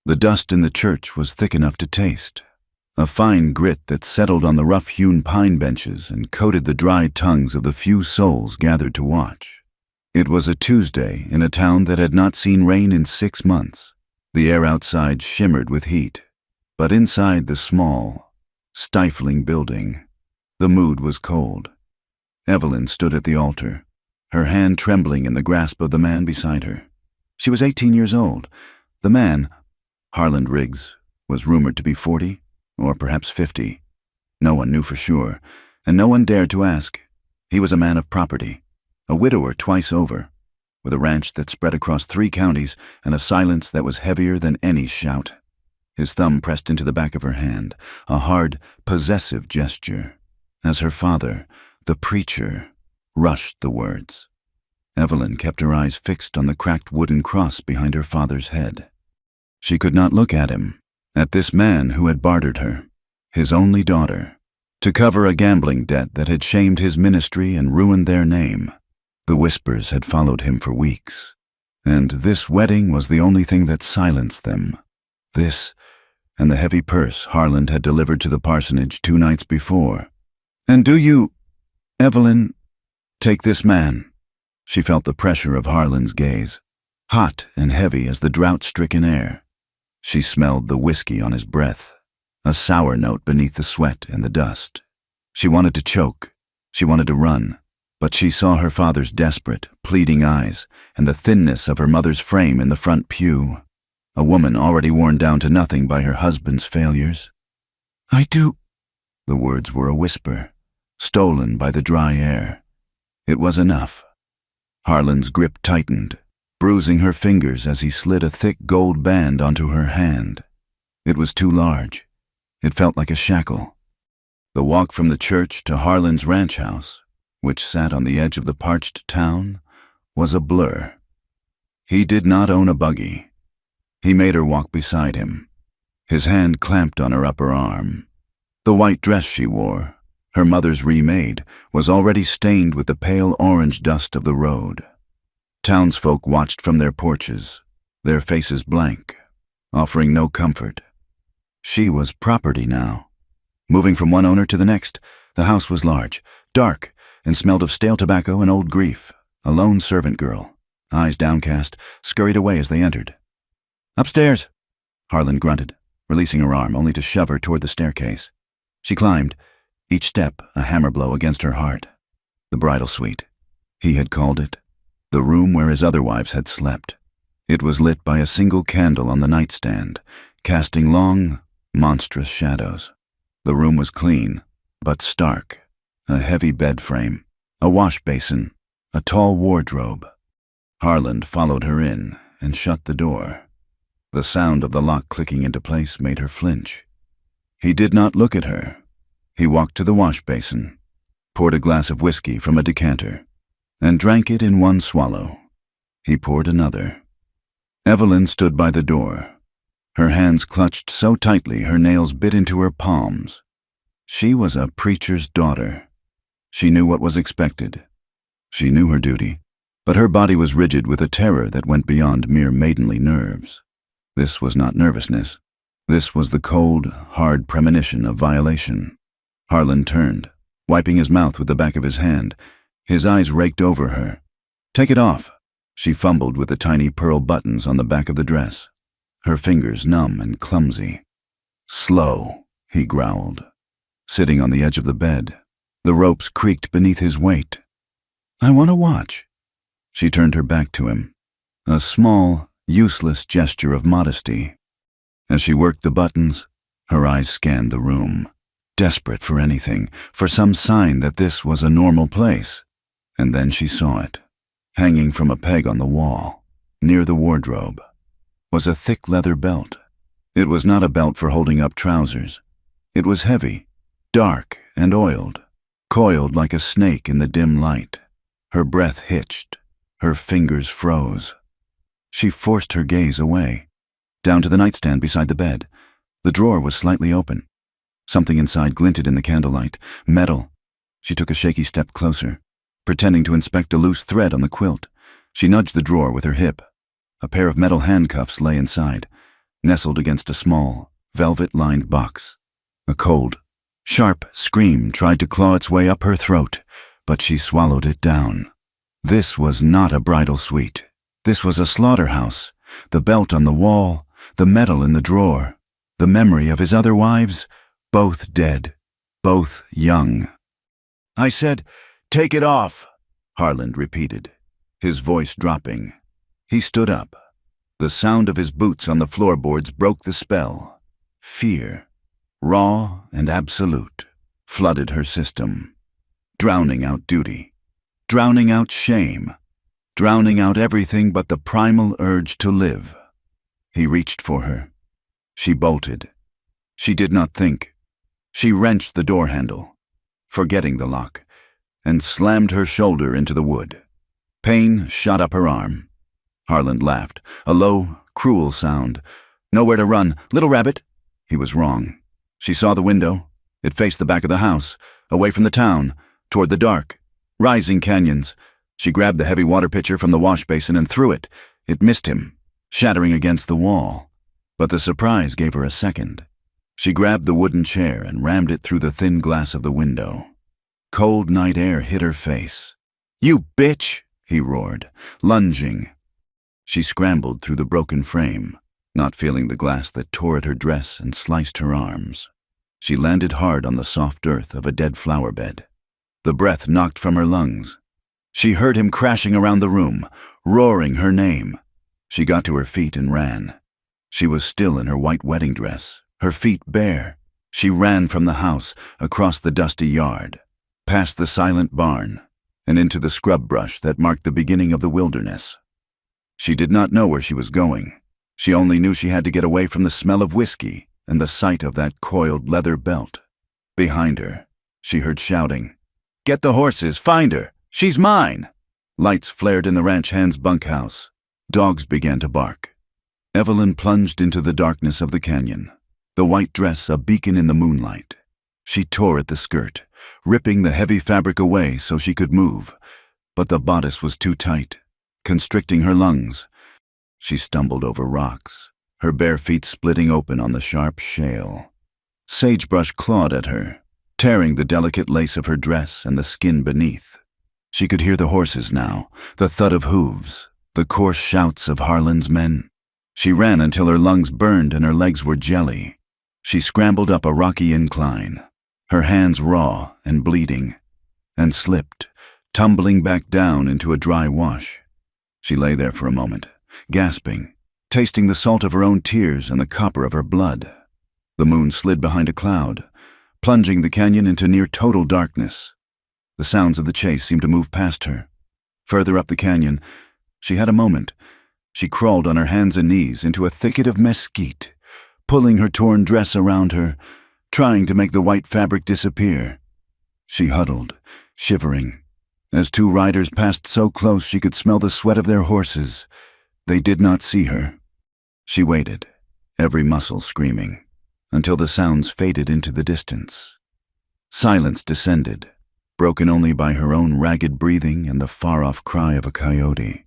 The dust in the church was thick enough to taste, a fine grit that settled on the rough-hewn pine benches and coated the dry tongues of the few souls gathered to watch. It was a Tuesday in a town that had not seen rain in 6 months. The air outside shimmered with heat, but inside the small, stifling building, the mood was cold. Evelyn stood at the altar, her hand trembling in the grasp of the man beside her. She was 18 years old. The man, Harland Riggs, was rumored to be 40 or perhaps 50. No one knew for sure, and no one dared to ask. He was a man of property, a widower twice over, with a ranch that spread across 3 counties and a silence that was heavier than any shout. His thumb pressed into the back of her hand, a hard, possessive gesture, as her father, the preacher, rushed the words. Evelyn kept her eyes fixed on the cracked wooden cross behind her father's head. She could not look at him, at this man who had bartered her, his only daughter, to cover a gambling debt that had shamed his ministry and ruined their name. The whispers had followed him for weeks, and this wedding was the only thing that silenced them. This, and the heavy purse Harland had delivered to the parsonage 2 nights before. "And do you, Evelyn, take this man?" She felt the pressure of Harland's gaze, hot and heavy as the drought-stricken air. She smelled the whiskey on his breath, a sour note beneath the sweat and the dust. She wanted to choke, she wanted to run, but she saw her father's desperate, pleading eyes and the thinness of her mother's frame in the front pew, a woman already worn down to nothing by her husband's failures. "I do." The words were a whisper, stolen by the dry air. It was enough. Harland's grip tightened, bruising her fingers as he slid a thick gold band onto her hand. It was too large. It felt like a shackle. The walk from the church to Harland's ranch house, which sat on the edge of the parched town, was a blur. He did not own a buggy. He made her walk beside him. His hand clamped on her upper arm. The white dress she wore, her mother's remade, was already stained with the pale orange dust of the road. Townsfolk watched from their porches, their faces blank, offering no comfort. She was property now. Moving from one owner to the next, the house was large, dark, and smelled of stale tobacco and old grief. A lone servant girl, eyes downcast, scurried away as they entered. "Upstairs," Harland grunted, releasing her arm only to shove her toward the staircase. She climbed, each step a hammer blow against her heart. The bridal suite, he had called it, the room where his other wives had slept. It was lit by a single candle on the nightstand, casting long, monstrous shadows. The room was clean, but stark. A heavy bed frame, a wash basin, a tall wardrobe. Harland followed her in and shut the door. The sound of the lock clicking into place made her flinch. He did not look at her. He walked to the wash basin, poured a glass of whiskey from a decanter, and drank it in one swallow. He poured another. Evelyn stood by the door, her hands clutched so tightly her nails bit into her palms. She was a preacher's daughter. She knew what was expected. She knew her duty, but her body was rigid with a terror that went beyond mere maidenly nerves. This was not nervousness. This was the cold, hard premonition of violation. Harland turned, wiping his mouth with the back of his hand. His eyes raked over her. "Take it off." She fumbled with the tiny pearl buttons on the back of the dress, her fingers numb and clumsy. "Slow," he growled. Sitting on the edge of the bed, the ropes creaked beneath his weight. "I want to watch." She turned her back to him, a small, useless gesture of modesty. As she worked the buttons, her eyes scanned the room, desperate for anything, for some sign that this was a normal place. And then she saw it. Hanging from a peg on the wall, near the wardrobe, was a thick leather belt. It was not a belt for holding up trousers. It was heavy, dark, and oiled, coiled like a snake in the dim light. Her breath hitched, her fingers froze. She forced her gaze away, down to the nightstand beside the bed. The drawer was slightly open. Something inside glinted in the candlelight. Metal. She took a shaky step closer, pretending to inspect a loose thread on the quilt. She nudged the drawer with her hip. A pair of metal handcuffs lay inside. nestled against a small, velvet-lined box. A cold, sharp scream tried to claw its way up her throat, but she swallowed it down. This was not a bridal suite. This was a slaughterhouse. The belt on the wall, the medal in the drawer, the memory of his other wives, both dead, both young. "I said, take it off," Harland repeated, his voice dropping. He stood up. The sound of his boots on the floorboards broke the spell. Fear, raw and absolute, flooded her system, drowning out duty, drowning out shame, drowning out everything but the primal urge to live. He reached for her. She bolted. She did not think. She wrenched the door handle, forgetting the lock, and slammed her shoulder into the wood. Pain shot up her arm. Harland laughed, a low, cruel sound. "Nowhere to run, little rabbit." He was wrong. She saw the window. It faced the back of the house, away from the town, toward the dark, rising canyons. She grabbed the heavy water pitcher from the wash basin and threw it. It missed him, shattering against the wall. But the surprise gave her a second. She grabbed the wooden chair and rammed it through the thin glass of the window. Cold night air hit her face. "You bitch!" he roared, lunging. She scrambled through the broken frame, not feeling the glass that tore at her dress and sliced her arms. She landed hard on the soft earth of a dead flower bed. The breath knocked from her lungs. She heard him crashing around the room, roaring her name. She got to her feet and ran. She was still in her white wedding dress, her feet bare. She ran from the house, across the dusty yard, past the silent barn, and into the scrub brush that marked the beginning of the wilderness. She did not know where she was going. She only knew she had to get away from the smell of whiskey and the sight of that coiled leather belt. Behind her, she heard shouting, "Get the horses, find her, she's mine!" Lights flared in the ranch hand's bunkhouse. Dogs began to bark. Evelyn plunged into the darkness of the canyon, the white dress a beacon in the moonlight. She tore at the skirt, ripping the heavy fabric away so she could move, but the bodice was too tight, constricting her lungs. She stumbled over rocks, her bare feet splitting open on the sharp shale. Sagebrush clawed at her, tearing the delicate lace of her dress and the skin beneath. She could hear the horses now, the thud of hooves, the coarse shouts of Harland's men. She ran until her lungs burned and her legs were jelly. She scrambled up a rocky incline, her hands raw and bleeding, and slipped, tumbling back down into a dry wash. She lay there for a moment, gasping, tasting the salt of her own tears and the copper of her blood. The moon slid behind a cloud, plunging the canyon into near total darkness. The sounds of the chase seemed to move past her. Further up the canyon, she had a moment. She crawled on her hands and knees into a thicket of mesquite, pulling her torn dress around her, trying to make the white fabric disappear. She huddled, shivering. As two riders passed so close she could smell the sweat of their horses, they did not see her. She waited, every muscle screaming, until the sounds faded into the distance. Silence descended, broken only by her own ragged breathing and the far-off cry of a coyote.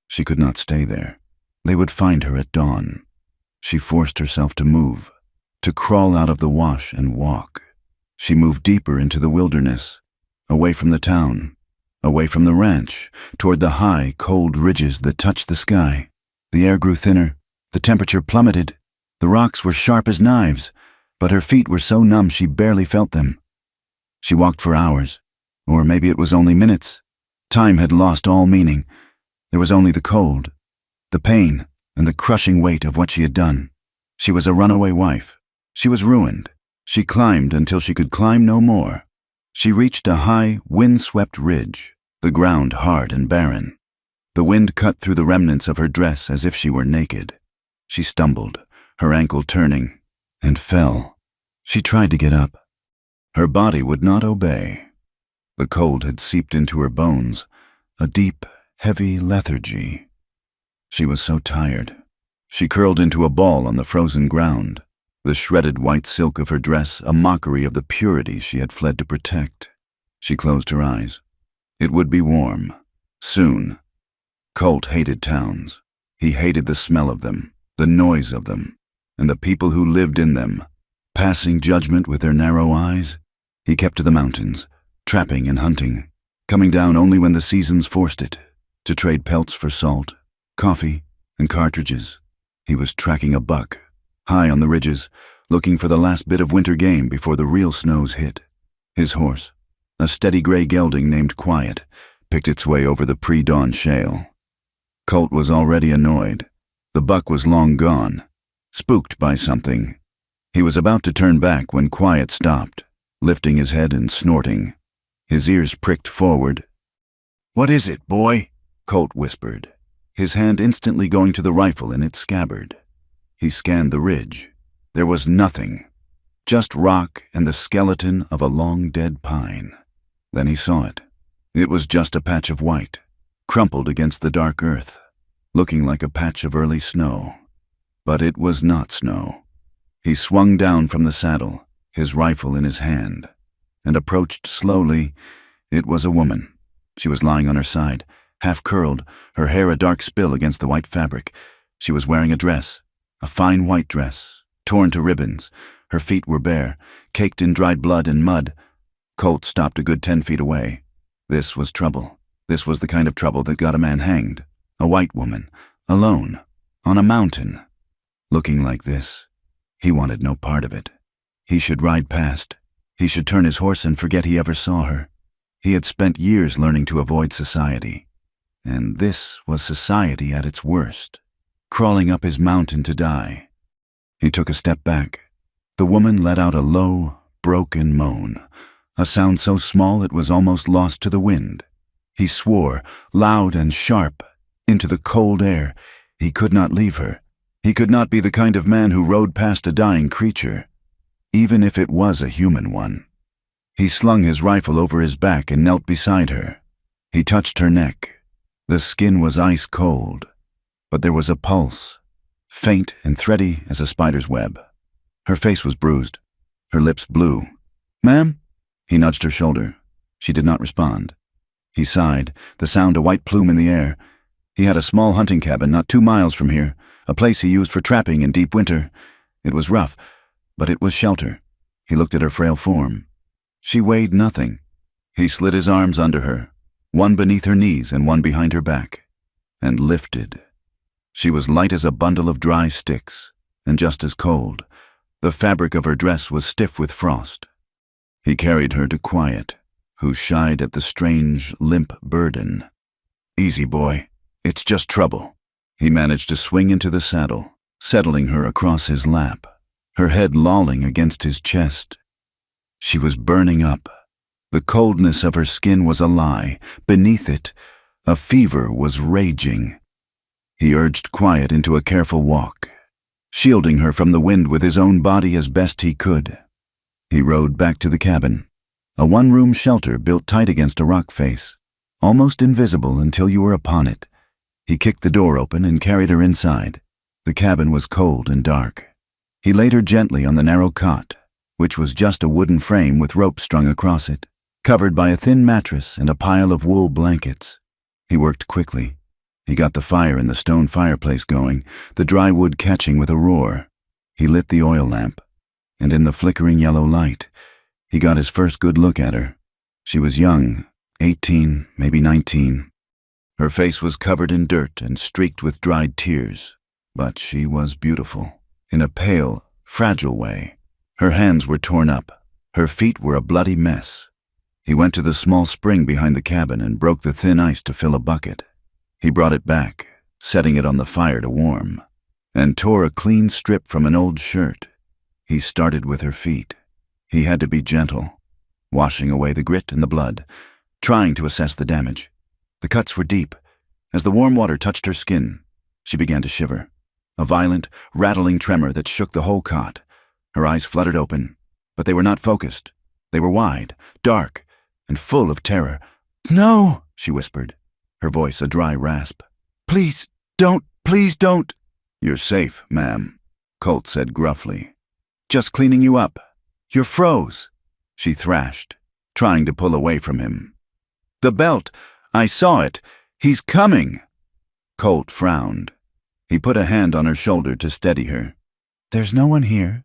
She could not stay there. They would find her at dawn. She forced herself to move, to crawl out of the wash and walk. She moved deeper into the wilderness, away from the town, away from the ranch, toward the high, cold ridges that touched the sky. The air grew thinner, the temperature plummeted. The rocks were sharp as knives, but her feet were so numb she barely felt them. She walked for hours, or maybe it was only minutes. Time had lost all meaning. There was only the cold, the pain, and the crushing weight of what she had done. She was a runaway wife. She was ruined. She climbed until she could climb no more. She reached a high, wind-swept ridge, the ground hard and barren. The wind cut through the remnants of her dress as if she were naked. She stumbled, her ankle turning, and fell. She tried to get up. Her body would not obey. The cold had seeped into her bones, a deep, heavy lethargy. She was so tired. She curled into a ball on the frozen ground, the shredded white silk of her dress a mockery of the purity she had fled to protect. She closed her eyes. It would be warm, soon. Colt hated towns. He hated the smell of them, the noise of them. and the people who lived in them, passing judgment with their narrow eyes. He kept to the mountains, trapping and hunting, coming down only when the seasons forced it, to trade pelts for salt, coffee, and cartridges. He was tracking a buck, high on the ridges, looking for the last bit of winter game before the real snows hit. His horse, a steady gray gelding named Quiet, picked its way over the pre-dawn shale. Colt was already annoyed. The buck was long gone, spooked by something. He was about to turn back when Quiet stopped, lifting his head and snorting. His ears pricked forward. "What is it, boy?" Colt whispered, his hand instantly going to the rifle in its scabbard. He scanned the ridge. There was nothing, just rock and the skeleton of a long-dead pine. Then he saw it. It was just a patch of white, crumpled against the dark earth, looking like a patch of early snow. But it was not snow. He swung down from the saddle, his rifle in his hand, and approached slowly. It was a woman. She was lying on her side, half curled, her hair a dark spill against the white fabric. She was wearing a dress, a fine white dress, torn to ribbons. Her feet were bare, caked in dried blood and mud. Colt stopped a good 10 feet away. This was trouble. This was the kind of trouble that got a man hanged. A white woman, alone, on a mountain. Looking like this, he wanted no part of it. He should ride past. He should turn his horse and forget he ever saw her. He had spent years learning to avoid society. And this was society at its worst, crawling up his mountain to die. He took a step back. The woman let out a low, broken moan, a sound so small it was almost lost to the wind. He swore, loud and sharp, into the cold air. He could not leave her. He could not be the kind of man who rode past a dying creature, even if it was a human one. He slung his rifle over his back and knelt beside her. He touched her neck. The skin was ice cold, but there was a pulse, faint and thready as a spider's web. Her face was bruised, her lips blue. "Ma'am?" He nudged her shoulder. She did not respond. He sighed, the sound a white plume in the air. He had a small hunting cabin not 2 miles from here, a place he used for trapping in deep winter. It was rough, but it was shelter. He looked at her frail form. She weighed nothing. He slid his arms under her, one beneath her knees and one behind her back, and lifted. She was light as a bundle of dry sticks, and just as cold. The fabric of her dress was stiff with frost. He carried her to Quiet, who shied at the strange, limp burden. "Easy, boy. It's just trouble." He managed to swing into the saddle, settling her across his lap, her head lolling against his chest. She was burning up. The coldness of her skin was a lie. Beneath it, a fever was raging. He urged Quiet into a careful walk, shielding her from the wind with his own body as best he could. He rode back to the cabin, a one-room shelter built tight against a rock face, almost invisible until you were upon it. He kicked the door open and carried her inside. The cabin was cold and dark. He laid her gently on the narrow cot, which was just a wooden frame with rope strung across it, covered by a thin mattress and a pile of wool blankets. He worked quickly. He got the fire in the stone fireplace going, the dry wood catching with a roar. He lit the oil lamp, and in the flickering yellow light, he got his first good look at her. She was young, 18, maybe 19. Her face was covered in dirt and streaked with dried tears, but she was beautiful, in a pale, fragile way. Her hands were torn up. Her feet were a bloody mess. He went to the small spring behind the cabin and broke the thin ice to fill a bucket. He brought it back, setting it on the fire to warm, and tore a clean strip from an old shirt. He started with her feet. He had to be gentle, washing away the grit and the blood, trying to assess the damage. The cuts were deep. As the warm water touched her skin, she began to shiver, a violent, rattling tremor that shook the whole cot. Her eyes fluttered open, but they were not focused. They were wide, dark, and full of terror. "No," she whispered, her voice a dry rasp. Please don't." "You're safe, ma'am," Colt said gruffly. "Just cleaning you up. You're froze," she thrashed, trying to pull away from him. "The belt, I saw it. He's coming." Colt frowned. He put a hand on her shoulder to steady her. There's no one here.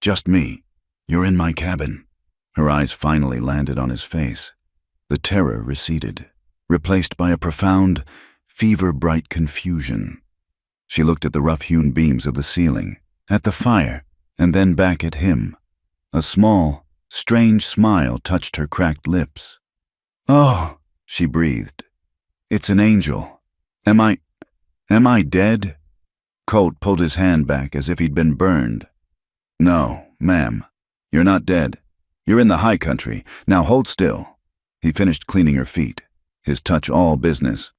Just me. You're in my cabin. Her eyes finally landed on his face. The terror receded, replaced by a profound, fever-bright confusion. She looked at the rough-hewn beams of the ceiling, at the fire, and then back at him. A small, strange smile touched her cracked lips. "Oh," she breathed. "It's an angel. Am I dead?" Colt pulled his hand back as if he'd been burned. "No, ma'am. You're not dead. You're in the high country. Now hold still." He finished cleaning her feet, his touch all business.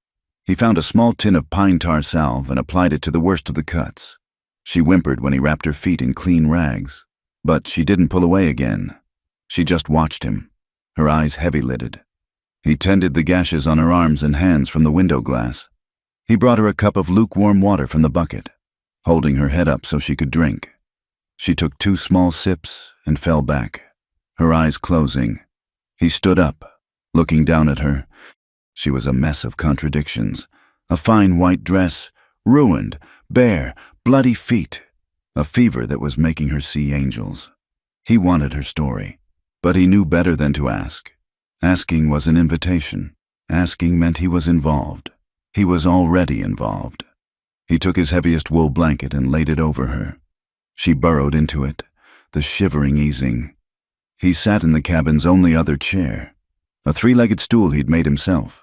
He found a small tin of pine tar salve and applied it to the worst of the cuts. She whimpered when he wrapped her feet in clean rags, but she didn't pull away again. She just watched him, her eyes heavy-lidded. He tended the gashes on her arms and hands from the window glass. He brought her a cup of lukewarm water from the bucket, holding her head up so she could drink. She took 2 small sips and fell back, her eyes closing. He stood up, looking down at her. She was a mess of contradictions. A fine white dress, ruined, bare, bloody feet. A fever that was making her see angels. He wanted her story, but he knew better than to ask. Asking was an invitation. Asking meant he was involved. He was already involved. He took his heaviest wool blanket and laid it over her. She burrowed into it, the shivering easing. He sat in the cabin's only other chair, a 3-legged stool he'd made himself,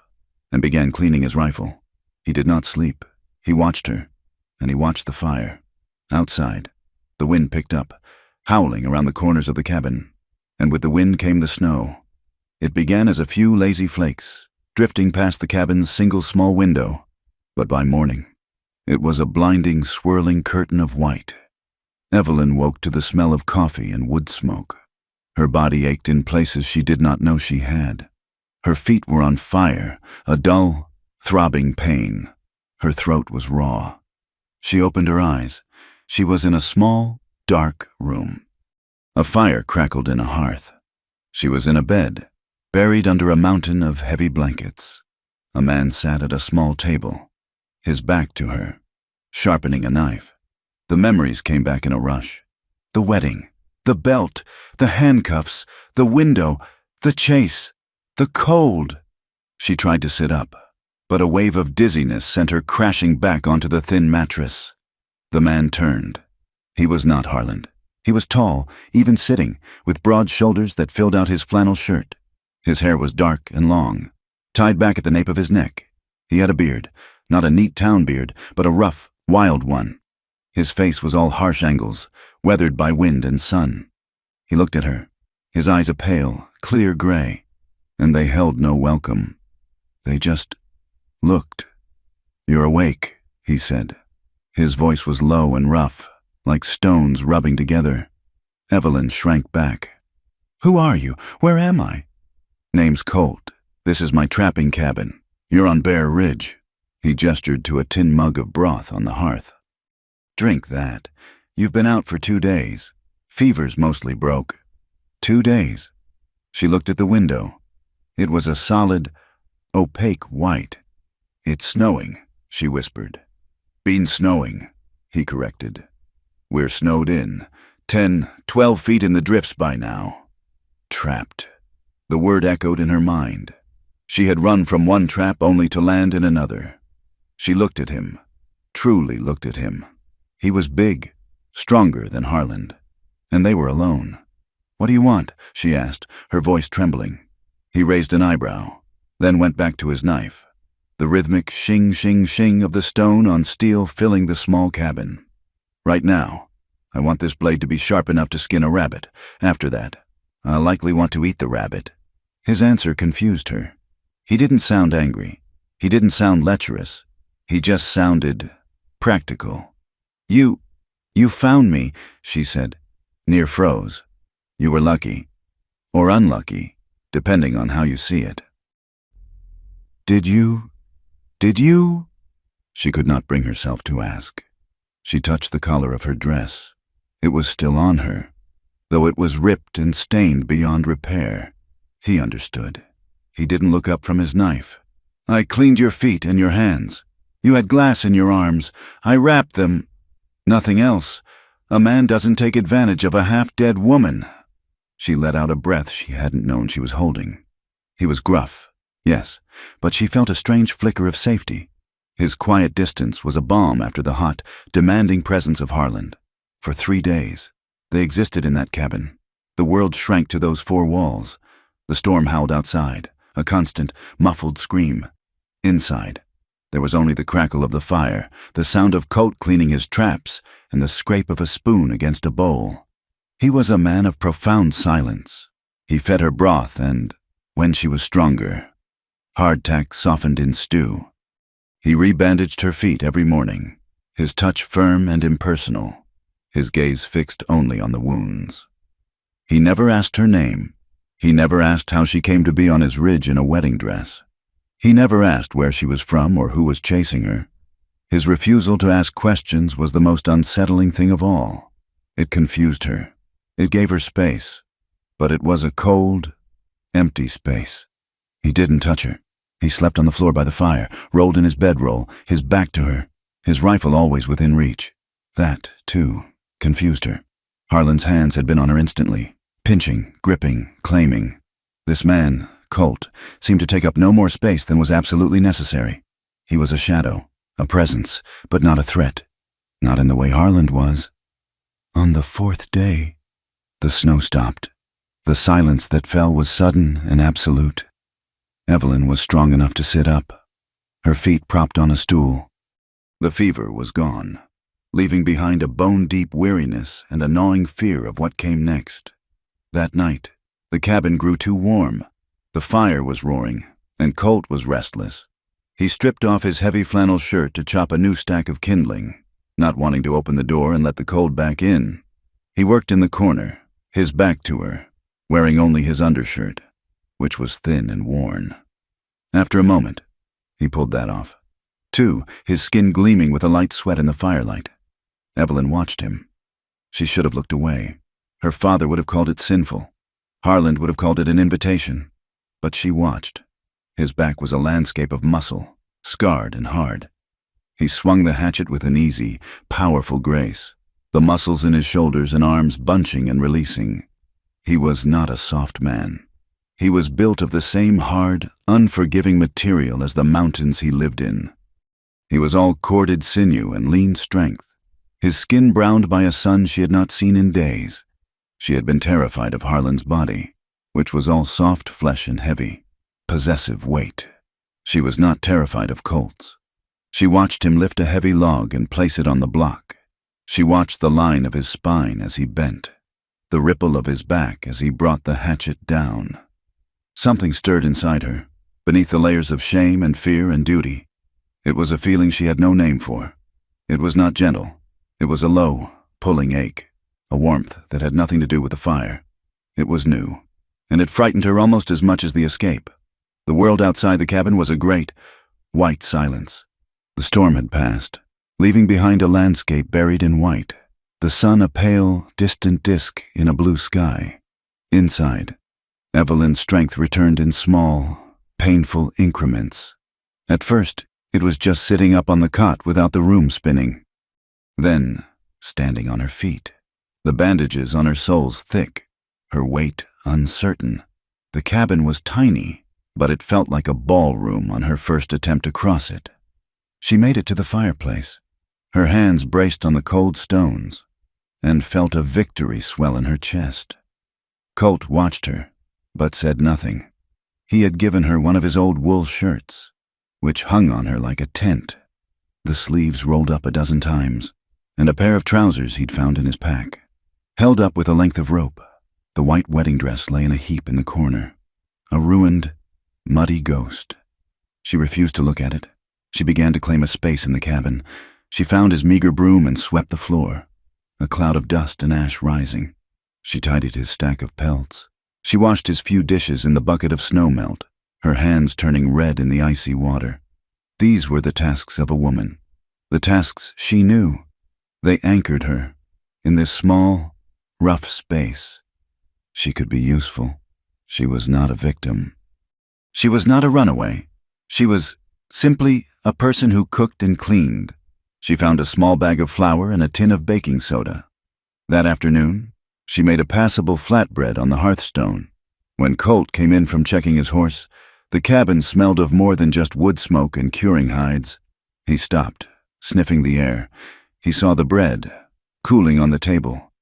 and began cleaning his rifle. He did not sleep. He watched her, and he watched the fire. Outside, the wind picked up, howling around the corners of the cabin, and with the wind came the snow. It began as a few lazy flakes, drifting past the cabin's single small window, but by morning, it was a blinding, swirling curtain of white. Evelyn woke to the smell of coffee and wood smoke. Her body ached in places she did not know she had. Her feet were on fire, a dull, throbbing pain. Her throat was raw. She opened her eyes. She was in a small, dark room. A fire crackled in a hearth. She was in a bed, buried under a mountain of heavy blankets. A man sat at a small table, his back to her, sharpening a knife. The memories came back in a rush. The wedding, the belt, the handcuffs, the window, the chase, the cold. She tried to sit up, but a wave of dizziness sent her crashing back onto the thin mattress. The man turned. He was not Harland. He was tall, even sitting, with broad shoulders that filled out his flannel shirt. His hair was dark and long, tied back at the nape of his neck. He had a beard, not a neat town beard, but a rough, wild one. His face was all harsh angles, weathered by wind and sun. He looked at her, his eyes a pale, clear gray, and they held no welcome. They just looked. "You're awake," he said. His voice was low and rough, like stones rubbing together. Evelyn shrank back. "Who are you? Where am I?" "Name's Colt. This is my trapping cabin. You're on Bear Ridge." He gestured to a tin mug of broth on the hearth. "Drink that. You've been out for 2 days. Fever's mostly broke." 2 days. She looked at the window. It was a solid, opaque white. "It's snowing," she whispered. "Been snowing," he corrected. "We're snowed in. 10, 12 feet in the drifts by now." Trapped. The word echoed in her mind. She had run from one trap only to land in another. She looked at him, truly looked at him. He was big, stronger than Harland, and they were alone. "What do you want?" she asked, her voice trembling. He raised an eyebrow, then went back to his knife, the rhythmic shing, shing, shing of the stone on steel filling the small cabin. "Right now, I want this blade to be sharp enough to skin a rabbit. After that, I'll likely want to eat the rabbit." His answer confused her. He didn't sound angry. He didn't sound lecherous. He just sounded practical. You found me," she said. Near froze. "You were lucky. Or unlucky, depending on how you see it." Did you? She could not bring herself to ask. She touched the collar of her dress. It was still on her, though it was ripped and stained beyond repair. He understood. He didn't look up from his knife. "I cleaned your feet and your hands. You had glass in your arms. I wrapped them. Nothing else. A man doesn't take advantage of a half-dead woman." She let out a breath she hadn't known she was holding. He was gruff, yes, but she felt a strange flicker of safety. His quiet distance was a balm after the hot, demanding presence of Harland. For 3 days, they existed in that cabin. The world shrank to those 4 walls. The storm howled outside, a constant, muffled scream. Inside, there was only the crackle of the fire, the sound of Colt cleaning his traps, and the scrape of a spoon against a bowl. He was a man of profound silence. He fed her broth and, when she was stronger, hardtack softened in stew. He rebandaged her feet every morning, his touch firm and impersonal, his gaze fixed only on the wounds. He never asked her name. He never asked how she came to be on his ridge in a wedding dress. He never asked where she was from or who was chasing her. His refusal to ask questions was the most unsettling thing of all. It confused her. It gave her space, but it was a cold, empty space. He didn't touch her. He slept on the floor by the fire, rolled in his bedroll, his back to her, his rifle always within reach. That, too, confused her. Harland's hands had been on her instantly, pinching, gripping, claiming. This man, Colt, seemed to take up no more space than was absolutely necessary. He was a shadow, a presence, but not a threat. Not in the way Harland was. On the 4th day, the snow stopped. The silence that fell was sudden and absolute. Evelyn was strong enough to sit up, her feet propped on a stool. The fever was gone, leaving behind a bone-deep weariness and a gnawing fear of what came next. That night, the cabin grew too warm. The fire was roaring, and Colt was restless. He stripped off his heavy flannel shirt to chop a new stack of kindling, not wanting to open the door and let the cold back in. He worked in the corner, his back to her, wearing only his undershirt, which was thin and worn. After a moment, he pulled that off. Too, his skin gleaming with a light sweat in the firelight. Evelyn watched him. She should have looked away. Her father would have called it sinful. Harland would have called it an invitation. But she watched. His back was a landscape of muscle, scarred and hard. He swung the hatchet with an easy, powerful grace, the muscles in his shoulders and arms bunching and releasing. He was not a soft man. He was built of the same hard, unforgiving material as the mountains he lived in. He was all corded sinew and lean strength, his skin browned by a sun she had not seen in days. She had been terrified of Harland's body, which was all soft flesh and heavy, possessive weight. She was not terrified of Colt's. She watched him lift a heavy log and place it on the block. She watched the line of his spine as he bent, the ripple of his back as he brought the hatchet down. Something stirred inside her, beneath the layers of shame and fear and duty. It was a feeling she had no name for. It was not gentle. It was a low, pulling ache, a warmth that had nothing to do with the fire. It was new, and it frightened her almost as much as the escape. The world outside the cabin was a great, white silence. The storm had passed, leaving behind a landscape buried in white, the sun a pale, distant disk in a blue sky. Inside, Evelyn's strength returned in small, painful increments. At first, it was just sitting up on the cot without the room spinning. Then, standing on her feet, the bandages on her soles thick, her weight uncertain. The cabin was tiny, but it felt like a ballroom on her first attempt to cross it. She made it to the fireplace, her hands braced on the cold stones, and felt a victory swell in her chest. Colt watched her, but said nothing. He had given her one of his old wool shirts, which hung on her like a tent, the sleeves rolled up a dozen times, and a pair of trousers he'd found in his pack. Held up with a length of rope, the white wedding dress lay in a heap in the corner, a ruined, muddy ghost. She refused to look at it. She began to claim a space in the cabin. She found his meager broom and swept the floor, a cloud of dust and ash rising. She tidied his stack of pelts. She washed his few dishes in the bucket of snowmelt, her hands turning red in the icy water. These were the tasks of a woman, the tasks she knew. They anchored her in this small, rough space. She could be useful. She was not a victim. She was not a runaway. She was simply a person who cooked and cleaned. She found a small bag of flour and a tin of baking soda. That afternoon, she made a passable flatbread on the hearthstone. When Colt came in from checking his horse, the cabin smelled of more than just wood smoke and curing hides. He stopped, sniffing the air. He saw the bread, cooling on the table.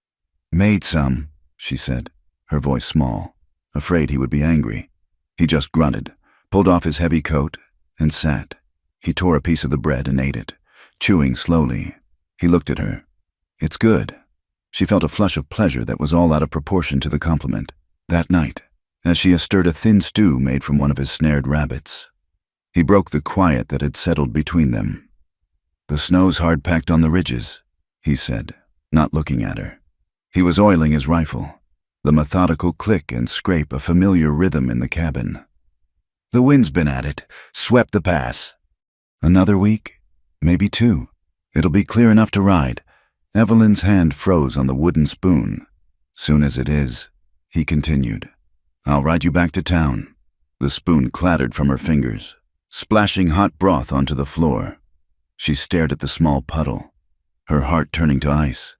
"Made some," she said, her voice small, afraid he would be angry. He just grunted, pulled off his heavy coat, and sat. He tore a piece of the bread and ate it, chewing slowly. He looked at her. "It's good." She felt a flush of pleasure that was all out of proportion to the compliment. That night, as she stirred a thin stew made from one of his snared rabbits, he broke the quiet that had settled between them. "The snow's hard-packed on the ridges," he said, not looking at her. He was oiling his rifle, the methodical click and scrape a familiar rhythm in the cabin. "The wind's been at it, swept the pass." "Another week? Maybe 2. It'll be clear enough to ride." Evelyn's hand froze on the wooden spoon. "Soon as it is," he continued. "I'll ride you back to town." The spoon clattered from her fingers, splashing hot broth onto the floor. She stared at the small puddle, her heart turning to ice.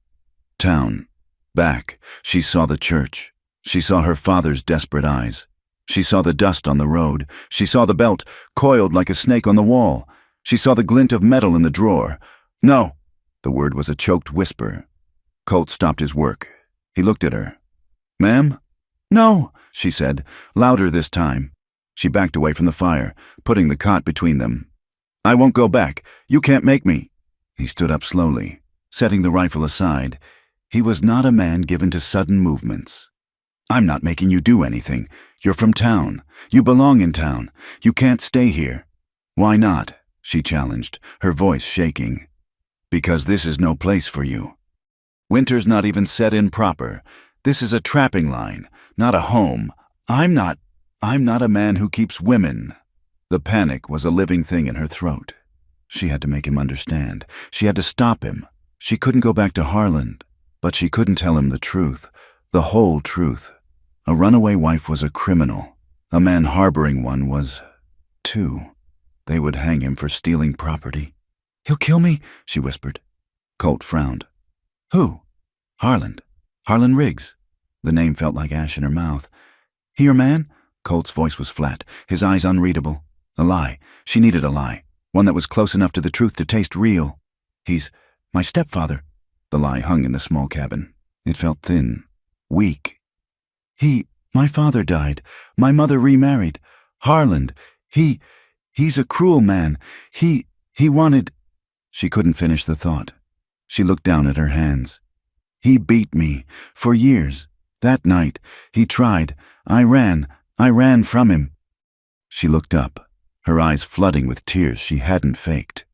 Town. Back. She saw the church. She saw her father's desperate eyes. She saw the dust on the road. She saw the belt, coiled like a snake on the wall. She saw the glint of metal in the drawer. "No!" The word was a choked whisper. Colt stopped his work. He looked at her. "Ma'am?" "No," she said, louder this time. She backed away from the fire, putting the cot between them. "I won't go back. You can't make me." He stood up slowly, setting the rifle aside. He was not a man given to sudden movements. "I'm not making you do anything. You're from town. You belong in town. You can't stay here." "Why not?" she challenged, her voice shaking. "Because this is no place for you. Winter's not even set in proper. This is a trapping line, not a home. I'm not a man who keeps women." The panic was a living thing in her throat. She had to make him understand. She had to stop him. She couldn't go back to Harland, but she couldn't tell him the truth, the whole truth. A runaway wife was a criminal. A man harboring one was, too. They would hang him for stealing property. "He'll kill me," she whispered. Colt frowned. "Who?" "Harland. Harlan Riggs." The name felt like ash in her mouth. "He your man?" Colt's voice was flat, his eyes unreadable. A lie. She needed a lie. One that was close enough to the truth to taste real. "He's my stepfather." The lie hung in the small cabin. It felt thin, weak. My father died. My mother remarried. Harland, he's a cruel man. He wanted—" She couldn't finish the thought. She looked down at her hands. "He beat me, for years. That night, he tried. I ran from him." She looked up, her eyes flooding with tears she hadn't faked.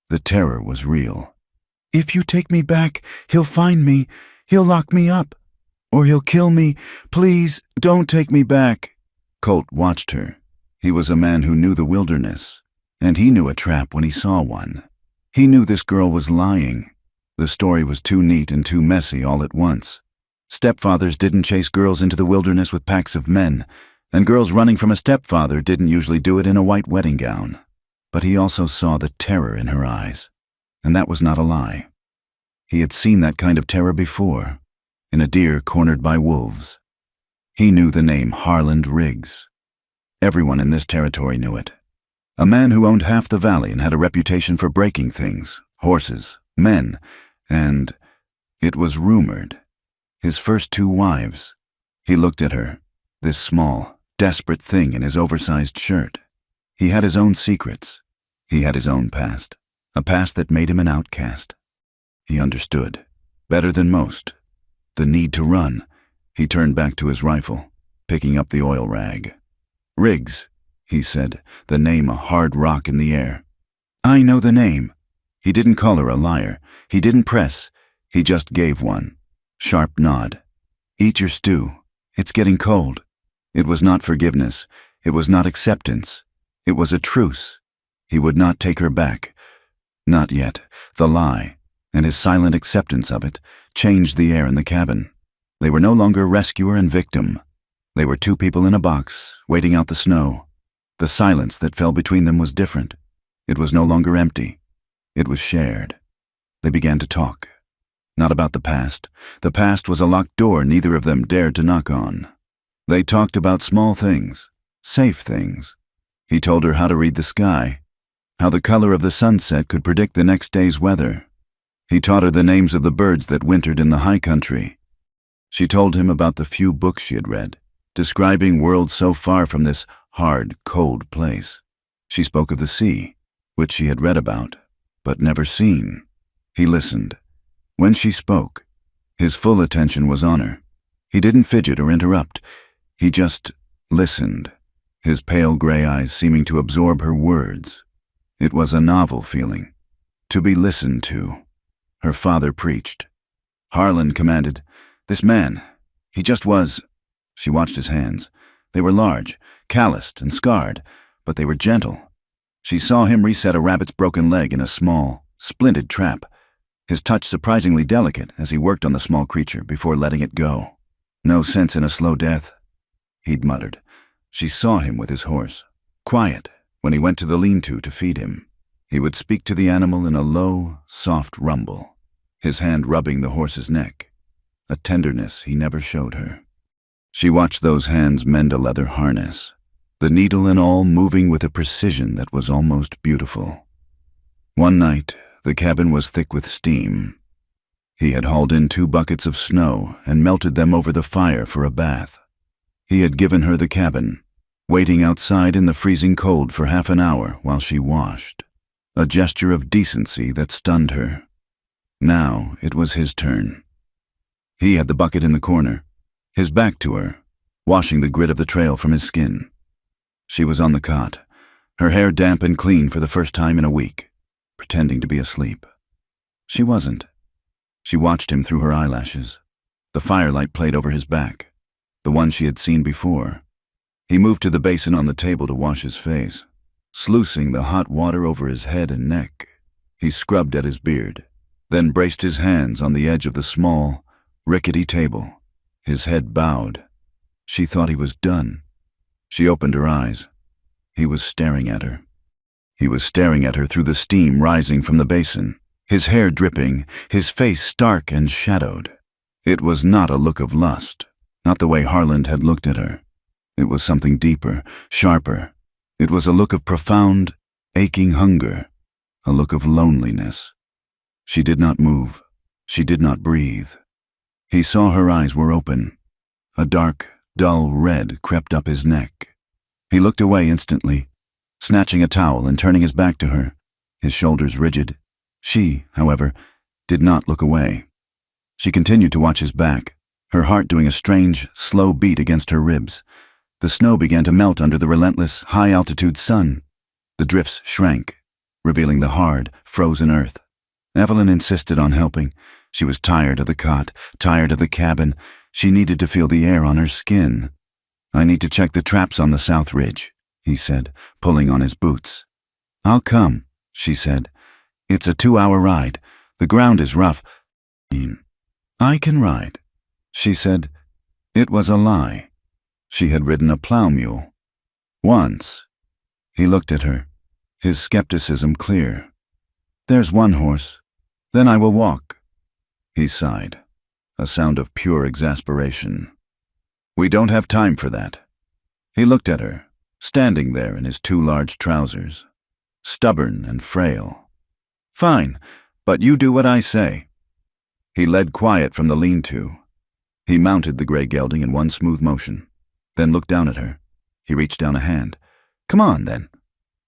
The terror was real. "If you take me back, he'll find me. He'll lock me up. Or he'll kill me. Please, don't take me back." Colt watched her. He was a man who knew the wilderness, and he knew a trap when he saw one. He knew this girl was lying. The story was too neat and too messy all at once. Stepfathers didn't chase girls into the wilderness with packs of men, and girls running from a stepfather didn't usually do it in a white wedding gown. But he also saw the terror in her eyes, and that was not a lie. He had seen that kind of terror before, in a deer cornered by wolves. He knew the name Harland Riggs. Everyone in this territory knew it. A man who owned half the valley and had a reputation for breaking things, horses, men, and, it was rumored, his first 2 wives. He looked at her, this small, desperate thing in his oversized shirt. He had his own secrets. He had his own past, a past that made him an outcast. He understood, better than most, the need to run. He turned back to his rifle, picking up the oil rag. "Riggs," he said, the name a hard rock in the air. "I know the name." He didn't call her a liar. He didn't press. He just gave one. Sharp nod. "Eat your stew. It's getting cold." It was not forgiveness. It was not acceptance. It was a truce. He would not take her back. Not yet. The lie, and his silent acceptance of it, changed the air in the cabin. They were no longer rescuer and victim. They were 2 people in a box, waiting out the snow. The silence that fell between them was different. It was no longer empty. It was shared. They began to talk. Not about the past. The past was a locked door neither of them dared to knock on. They talked about small things, safe things. He told her how to read the sky, how the color of the sunset could predict the next day's weather. He taught her the names of the birds that wintered in the high country. She told him about the few books she had read, describing worlds so far from this hard, cold place. She spoke of the sea, which she had read about, but never seen. He listened. When she spoke, his full attention was on her. He didn't fidget or interrupt. He just listened, his pale gray eyes seeming to absorb her words. It was a novel feeling, to be listened to. Her father preached. Harlan commanded, "This man, he just was." She watched his hands. They were large, calloused and scarred, but they were gentle. She saw him reset a rabbit's broken leg in a small, splinted trap, his touch surprisingly delicate as he worked on the small creature before letting it go. "No sense in a slow death," he'd muttered. She saw him with his horse, quiet, when he went to the lean-to to feed him. He would speak to the animal in a low, soft rumble, his hand rubbing the horse's neck, a tenderness he never showed her. She watched those hands mend a leather harness, the needle and all moving with a precision that was almost beautiful. One night, the cabin was thick with steam. He had hauled in 2 buckets of snow and melted them over the fire for a bath. He had given her the cabin, waiting outside in the freezing cold for half an hour while she washed, a gesture of decency that stunned her. Now it was his turn. He had the bucket in the corner, his back to her, washing the grit of the trail from his skin. She was on the cot, her hair damp and clean for the first time in a week, pretending to be asleep. She wasn't. She watched him through her eyelashes. The firelight played over his back, the one she had seen before. He moved to the basin on the table to wash his face, sluicing the hot water over his head and neck. He scrubbed at his beard, then braced his hands on the edge of the small, rickety table, his head bowed. She thought he was done. She opened her eyes. He was staring at her. He was staring at her through the steam rising from the basin, his hair dripping, his face stark and shadowed. It was not a look of lust, not the way Harlan had looked at her. It was something deeper, sharper. It was a look of profound, aching hunger, a look of loneliness. She did not move. She did not breathe. He saw her eyes were open. A dark, dull red crept up his neck. He looked away instantly, snatching a towel and turning his back to her, his shoulders rigid. She, however, did not look away. She continued to watch his back, her heart doing a strange, slow beat against her ribs. The snow began to melt under the relentless, high-altitude sun. The drifts shrank, revealing the hard, frozen earth. Evelyn insisted on helping. She was tired of the cot, tired of the cabin. She needed to feel the air on her skin. "I need to check the traps on the south ridge," he said, pulling on his boots. "I'll come," she said. "It's a 2-hour ride. The ground is rough." "I can ride," she said. It was a lie. She had ridden a plow mule. Once. He looked at her, his skepticism clear. "There's one horse. Then I will walk." He sighed, a sound of pure exasperation. "We don't have time for that." He looked at her, standing there in his 2 large trousers, stubborn and frail. "Fine, but you do what I say." He led quiet from the lean-to. He mounted the gray gelding in one smooth motion, then looked down at her. He reached down a hand. "Come on, then."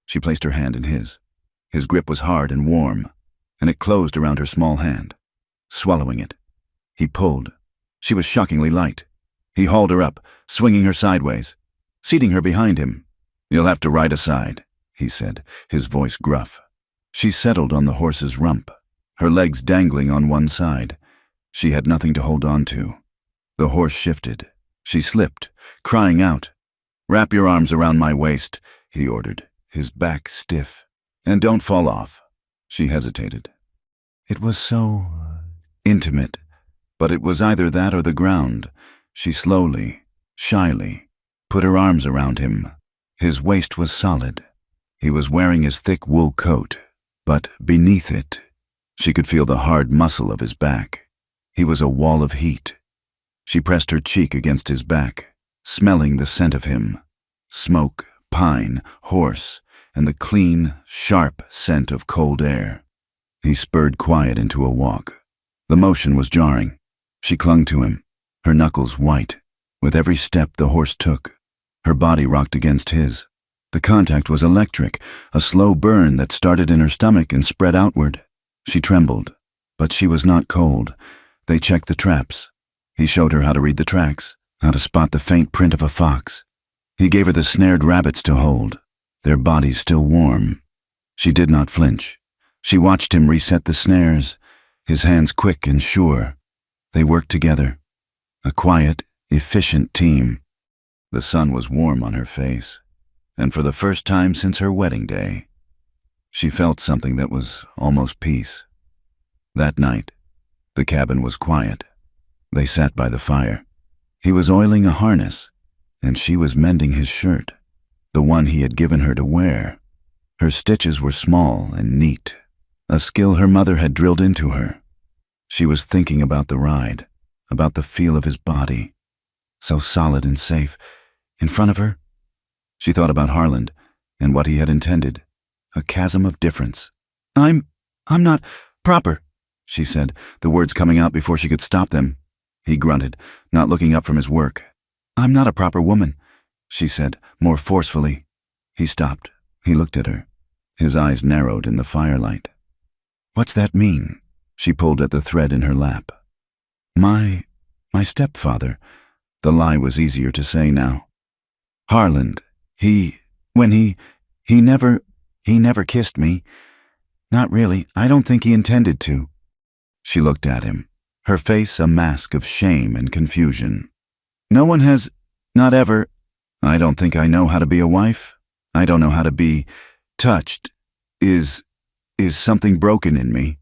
She placed her hand in his. His grip was hard and warm, and it closed around her small hand. Swallowing it, he pulled. She was shockingly light. He hauled her up, swinging her sideways, seating her behind him. "You'll have to ride aside," he said, his voice gruff. She settled on the horse's rump, her legs dangling on one side. She had nothing to hold on to. The horse shifted. She slipped, crying out. "Wrap your arms around my waist," he ordered, his back stiff. "And don't fall off." She hesitated. It was so intimate, but it was either that or the ground. She slowly, shyly, put her arms around him. His waist was solid. He was wearing his thick wool coat, but beneath it, she could feel the hard muscle of his back. He was a wall of heat. She pressed her cheek against his back, smelling the scent of him. Smoke, pine, horse, and the clean, sharp scent of cold air. He spurred quiet into a walk. The motion was jarring. She clung to him, her knuckles white. With every step the horse took, her body rocked against his. The contact was electric, a slow burn that started in her stomach and spread outward. She trembled, but she was not cold. They checked the traps. He showed her how to read the tracks, how to spot the faint print of a fox. He gave her the snared rabbits to hold, their bodies still warm. She did not flinch. She watched him reset the snares, his hands quick and sure. They worked together, a quiet, efficient team. The sun was warm on her face, and for the first time since her wedding day, she felt something that was almost peace. That night, the cabin was quiet. They sat by the fire. He was oiling a harness, and she was mending his shirt, the one he had given her to wear. Her stitches were small and neat, a skill her mother had drilled into her. She was thinking about the ride, about the feel of his body, so solid and safe, in front of her. She thought about Harland and what he had intended, a chasm of difference. I'm not proper, she said, the words coming out before she could stop them. He grunted, not looking up from his work. I'm not a proper woman, she said, more forcefully. He stopped. He looked at her. His eyes narrowed in the firelight. What's that mean? She pulled at the thread in her lap. My stepfather. The lie was easier to say now. Harland, he never kissed me. Not really. I don't think he intended to. She looked at him, her face a mask of shame and confusion. No one has, not ever. I don't think I know how to be a wife. I don't know how to be touched. Is something broken in me?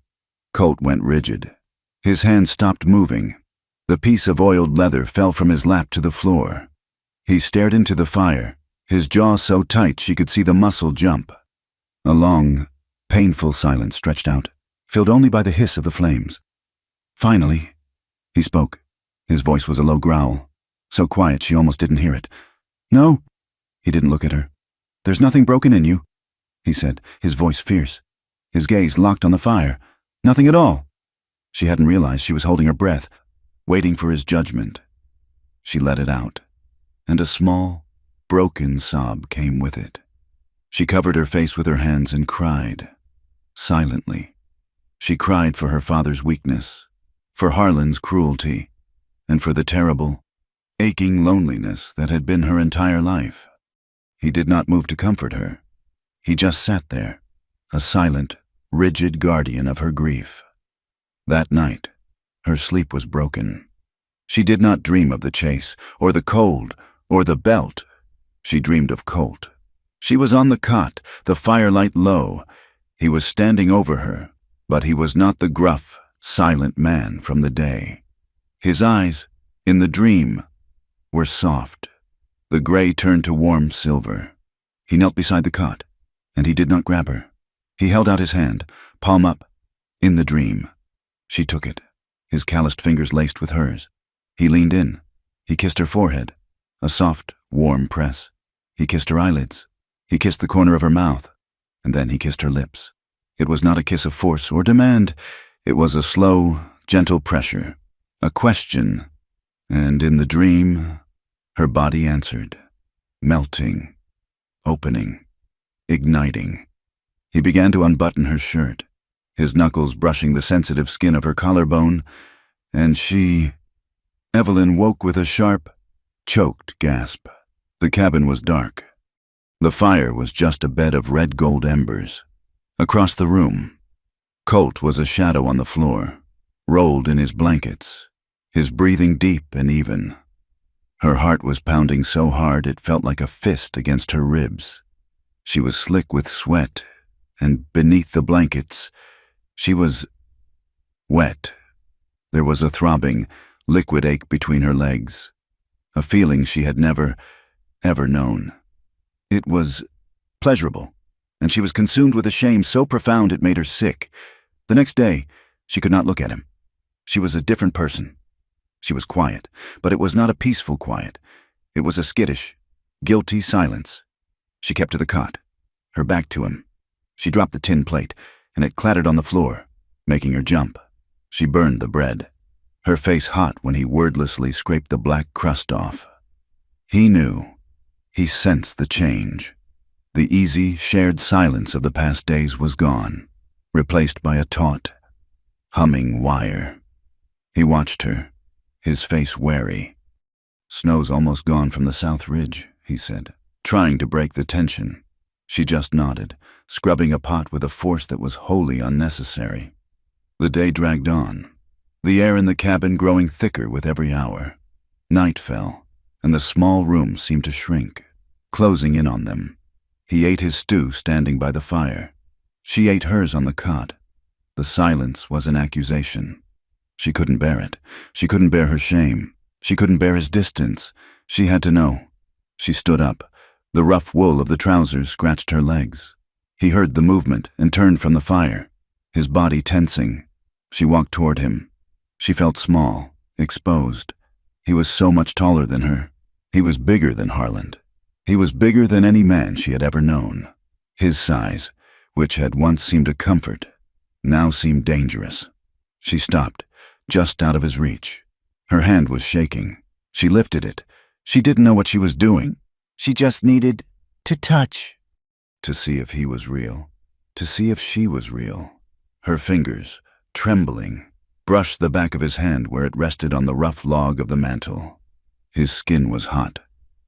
Colt went rigid. His hand stopped moving. The piece of oiled leather fell from his lap to the floor. He stared into the fire, his jaw so tight she could see the muscle jump. A long, painful silence stretched out, filled only by the hiss of the flames. Finally, he spoke. His voice was a low growl, so quiet she almost didn't hear it. No, he didn't look at her. There's nothing broken in you, he said, his voice fierce. His gaze locked on the fire. Nothing at all. She hadn't realized she was holding her breath, waiting for his judgment. She let it out, and a small, broken sob came with it. She covered her face with her hands and cried, silently. She cried for her father's weakness, for Harlan's cruelty, and for the terrible, aching loneliness that had been her entire life. He did not move to comfort her. He just sat there, a silent, rigid guardian of her grief. That night, her sleep was broken. She did not dream of the chase, or the cold, or the belt. She dreamed of Colt. She was on the cot, the firelight low. He was standing over her, but he was not the gruff, silent man from the day. His eyes, in the dream, were soft. The gray turned to warm silver. He knelt beside the cot, and he did not grab her. He held out his hand, palm up, in the dream. She took it, his calloused fingers laced with hers. He leaned in. He kissed her forehead, a soft, warm press. He kissed her eyelids. He kissed the corner of her mouth, and then he kissed her lips. It was not a kiss of force or demand. It was a slow, gentle pressure, a question, and in the dream, her body answered, melting, opening, igniting. He began to unbutton her shirt, his knuckles brushing the sensitive skin of her collarbone, and she... Evelyn woke with a sharp, choked gasp. The cabin was dark. The fire was just a bed of red-gold embers. Across the room, Colt was a shadow on the floor, rolled in his blankets, his breathing deep and even. Her heart was pounding so hard it felt like a fist against her ribs. She was slick with sweat, and beneath the blankets, she was wet. There was a throbbing, liquid ache between her legs, a feeling she had never, ever known. It was pleasurable, and she was consumed with a shame so profound it made her sick. The next day, she could not look at him. She was a different person. She was quiet, but it was not a peaceful quiet. It was a skittish, guilty silence. She kept to the cot, her back to him. She dropped the tin plate, and it clattered on the floor, making her jump. She burned the bread, her face hot when he wordlessly scraped the black crust off. He knew. He sensed the change. The easy, shared silence of the past days was gone, replaced by a taut, humming wire. He watched her, his face wary. "Snow's almost gone from the south ridge," he said, trying to break the tension. She just nodded, scrubbing a pot with a force that was wholly unnecessary. The day dragged on, the air in the cabin growing thicker with every hour. Night fell, and the small room seemed to shrink, closing in on them. He ate his stew standing by the fire. She ate hers on the cot. The silence was an accusation. She couldn't bear it. She couldn't bear her shame. She couldn't bear his distance. She had to know. She stood up. The rough wool of the trousers scratched her legs. He heard the movement and turned from the fire, his body tensing. She walked toward him. She felt small, exposed. He was so much taller than her. He was bigger than Harland. He was bigger than any man she had ever known. His size, which had once seemed a comfort, now seemed dangerous. She stopped, just out of his reach. Her hand was shaking. She lifted it. She didn't know what she was doing. She just needed to touch. To see if he was real. To see if she was real. Her fingers, trembling, brushed the back of his hand where it rested on the rough log of the mantel. His skin was hot,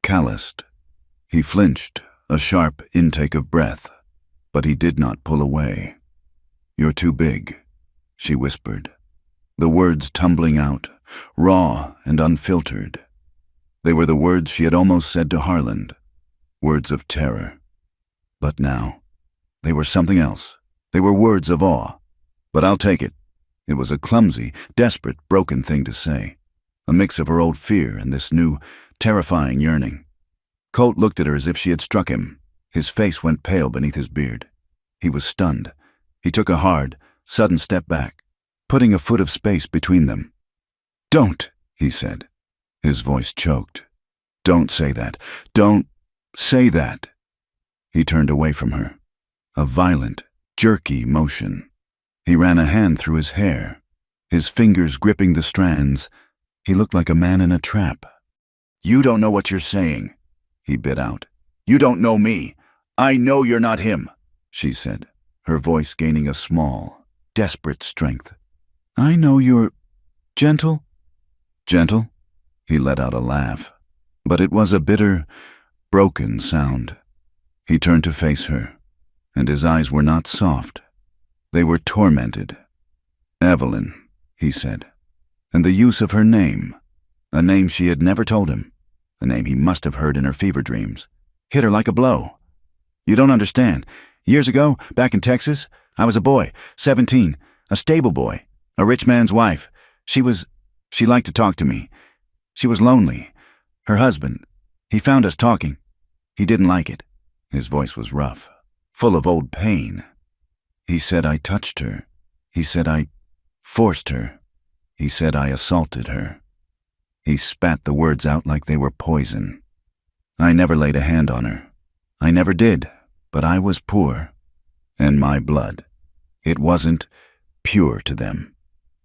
calloused. He flinched, a sharp intake of breath, but he did not pull away. "You're too big," she whispered, the words tumbling out, raw and unfiltered. They were the words she had almost said to Harland, words of terror. But now, they were something else. They were words of awe. But I'll take it. It was a clumsy, desperate, broken thing to say, a mix of her old fear and this new, terrifying yearning. Colt looked at her as if she had struck him. His face went pale beneath his beard. He was stunned. He took a hard, sudden step back, putting a foot of space between them. "Don't," he said. His voice choked. "Don't say that. Don't say that." He turned away from her. A violent, jerky motion. He ran a hand through his hair, his fingers gripping the strands. He looked like a man in a trap. "You don't know what you're saying," he bit out. "You don't know me. I know you're not him," she said, her voice gaining a small, desperate strength. "I know you're gentle." "Gentle?" He let out a laugh, but it was a bitter, broken sound. He turned to face her, and his eyes were not soft. They were tormented. "Evelyn," he said, and the use of her name, a name she had never told him, a name he must have heard in her fever dreams, hit her like a blow. "You don't understand. Years ago, back in Texas, I was a boy, 17, a stable boy, a rich man's wife. She liked to talk to me. She was lonely. Her husband, he found us talking. He didn't like it." His voice was rough, full of old pain. "He said I touched her. He said I forced her. He said I assaulted her." He spat the words out like they were poison. "I never laid a hand on her. I never did, but I was poor. And my blood, it wasn't pure to them.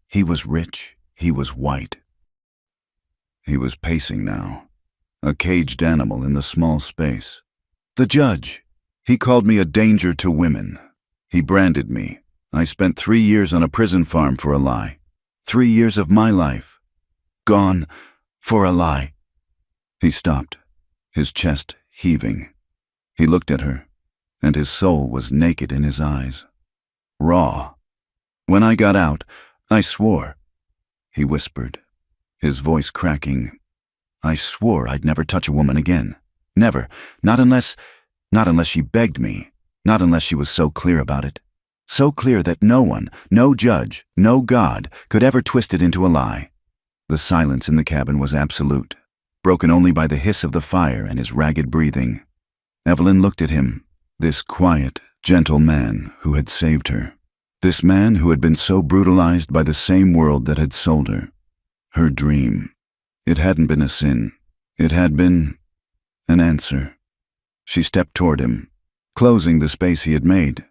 He was rich. He was white." He was pacing now, a caged animal in the small space. "The judge, he called me a danger to women. He branded me. I spent 3 years on a prison farm for a lie. 3 years of my life. Gone for a lie." He stopped, his chest heaving. He looked at her, and his soul was naked in his eyes. Raw. "When I got out, I swore," he whispered, his voice cracking. "I swore I'd never touch a woman again. Never. Not unless she begged me. Not unless she was so clear about it. So clear that no one, no judge, no God, could ever twist it into a lie." The silence in the cabin was absolute, broken only by the hiss of the fire and his ragged breathing. Evelyn looked at him, this quiet, gentle man who had saved her. This man who had been so brutalized by the same world that had sold her. Her dream. It hadn't been a sin. It had been an answer. She stepped toward him, closing the space he had made.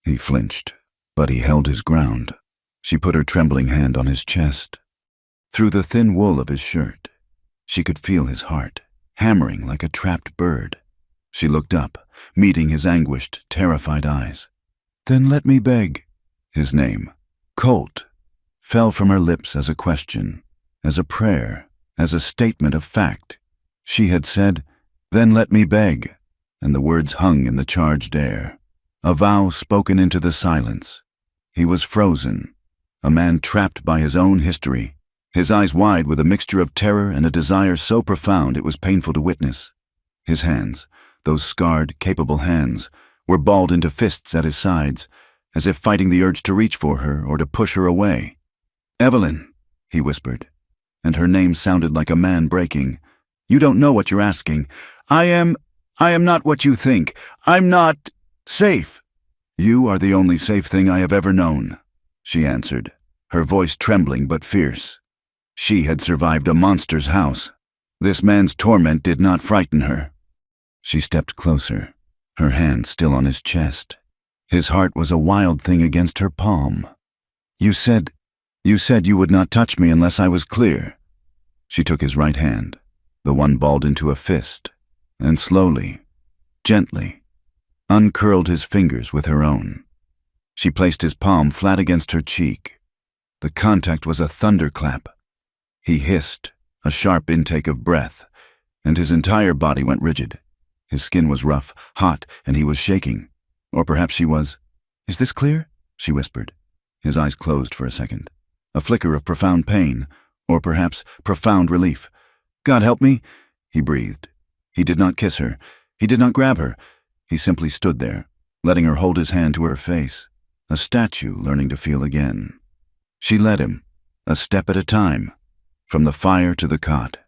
He flinched, but he held his ground. She put her trembling hand on his chest. Through the thin wool of his shirt, she could feel his heart, hammering like a trapped bird. She looked up, meeting his anguished, terrified eyes. "Then let me beg." His name, Colt, fell from her lips as a question, as a prayer, as a statement of fact. She had said, "Then let me beg," and the words hung in the charged air, a vow spoken into the silence. He was frozen, a man trapped by his own history, his eyes wide with a mixture of terror and a desire so profound it was painful to witness. His hands, those scarred, capable hands, were balled into fists at his sides, as if fighting the urge to reach for her or to push her away. "Evelyn," he whispered, and her name sounded like a man breaking. "You don't know what you're asking. I am not what you think. I'm not safe." "You are the only safe thing I have ever known," she answered, her voice trembling but fierce. She had survived a monster's house. This man's torment did not frighten her. She stepped closer, her hand still on his chest. His heart was a wild thing against her palm. You said you would not touch me unless I was clear." She took his right hand, the one balled into a fist, and slowly, gently, uncurled his fingers with her own. She placed his palm flat against her cheek. The contact was a thunderclap. He hissed, a sharp intake of breath, and his entire body went rigid. His skin was rough, hot, and he was shaking. Or perhaps she was. "Is this clear?" she whispered. His eyes closed for a second. A flicker of profound pain, or perhaps profound relief. "God help me," he breathed. He did not kiss her. He did not grab her. He simply stood there, letting her hold his hand to her face, a statue learning to feel again. She led him, a step at a time, from the fire to the cot.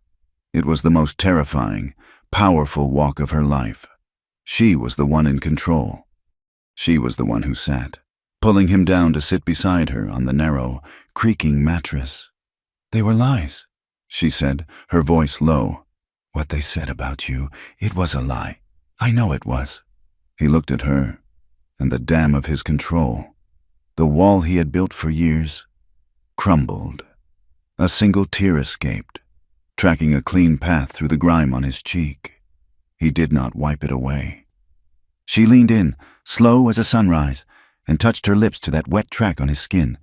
It was the most terrifying, powerful walk of her life. She was the one in control. She was the one who sat, pulling him down to sit beside her on the narrow, creaking mattress. "They were lies," she said, her voice low. "What they said about you, it was a lie. I know it was." He looked at her, and the dam of his control, the wall he had built for years, crumbled. A single tear escaped, tracking a clean path through the grime on his cheek. He did not wipe it away. She leaned in, slow as a sunrise, and touched her lips to that wet track on his skin.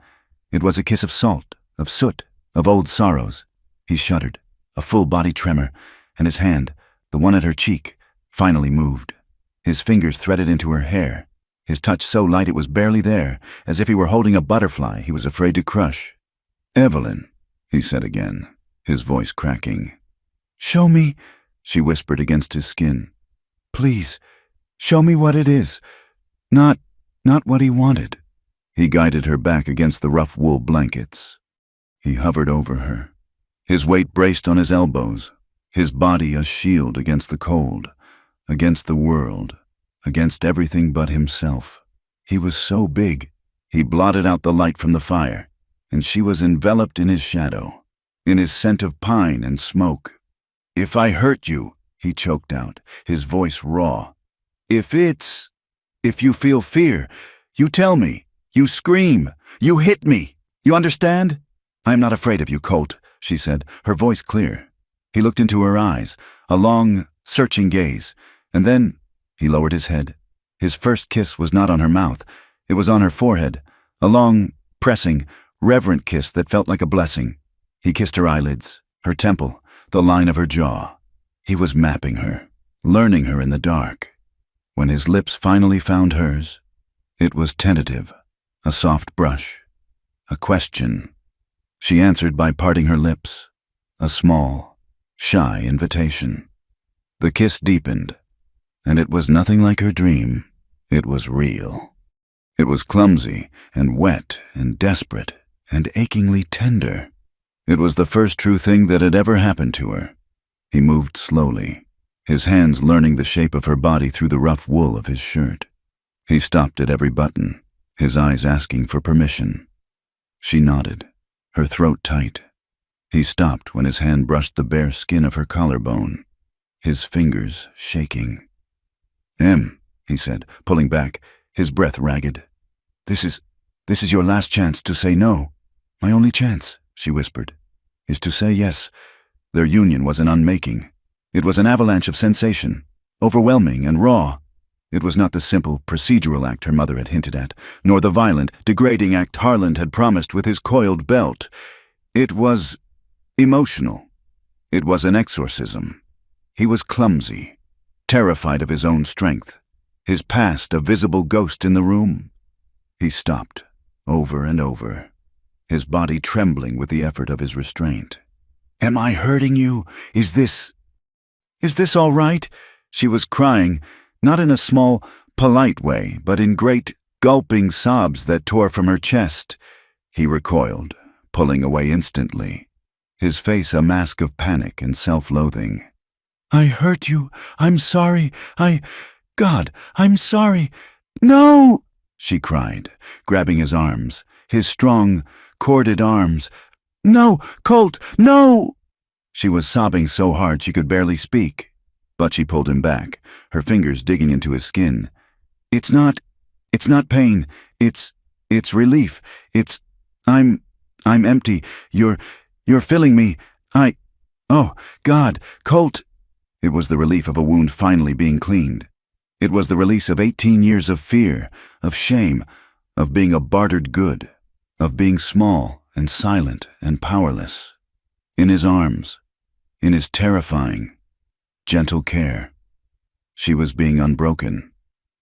It was a kiss of salt, of soot, of old sorrows. He shuddered, a full-body tremor, and his hand, the one at her cheek, finally moved. His fingers threaded into her hair, his touch so light it was barely there, as if he were holding a butterfly he was afraid to crush. "Evelyn," he said again, his voice cracking. "Show me," she whispered against his skin. "Please, show me what it is. Not what he wanted." He guided her back against the rough wool blankets. He hovered over her, his weight braced on his elbows, his body a shield against the cold, against the world, against everything but himself. He was so big, he blotted out the light from the fire, and she was enveloped in his shadow, in his scent of pine and smoke. "If I hurt you," he choked out, his voice raw. If you feel fear, you tell me, you scream, you hit me, you understand?" "I am not afraid of you, Colt," she said, her voice clear. He looked into her eyes, a long, searching gaze, and then he lowered his head. His first kiss was not on her mouth, it was on her forehead, a long, pressing, reverent kiss that felt like a blessing. He kissed her eyelids, her temple, the line of her jaw. He was mapping her, learning her in the dark. When his lips finally found hers, it was tentative, a soft brush, a question. She answered by parting her lips, a small, shy invitation. The kiss deepened, and it was nothing like her dream. It was real. It was clumsy and wet and desperate and achingly tender. It was the first true thing that had ever happened to her. He moved slowly, his hands learning the shape of her body through the rough wool of his shirt. He stopped at every button, his eyes asking for permission. She nodded, her throat tight. He stopped when his hand brushed the bare skin of her collarbone, his fingers shaking. He said, pulling back, his breath ragged. This is your last chance to say no. My only chance, she whispered, is to say yes. Their union was an unmaking. It was an avalanche of sensation, overwhelming and raw. It was not the simple, procedural act her mother had hinted at, nor the violent, degrading act Harland had promised with his coiled belt. It was emotional. It was an exorcism. He was clumsy, terrified of his own strength, his past a visible ghost in the room. He stopped, over and over, his body trembling with the effort of his restraint. Am I hurting you? Is this all right? She was crying, not in a small, polite way, but in great, gulping sobs that tore from her chest. He recoiled, pulling away instantly, his face a mask of panic and self-loathing. I hurt you. I'm sorry. God, I'm sorry. No! She cried, grabbing his arms, his strong, corded arms. No, Colt, no! She was sobbing so hard she could barely speak, but she pulled him back, her fingers digging into his skin. It's not pain. It's relief. I'm empty. You're filling me. Oh, God, Colt. It was the relief of a wound finally being cleaned. It was the release of 18 years of fear, of shame, of being a bartered good, of being small and silent and powerless. In his arms, in his terrifying, gentle care. She was being unbroken.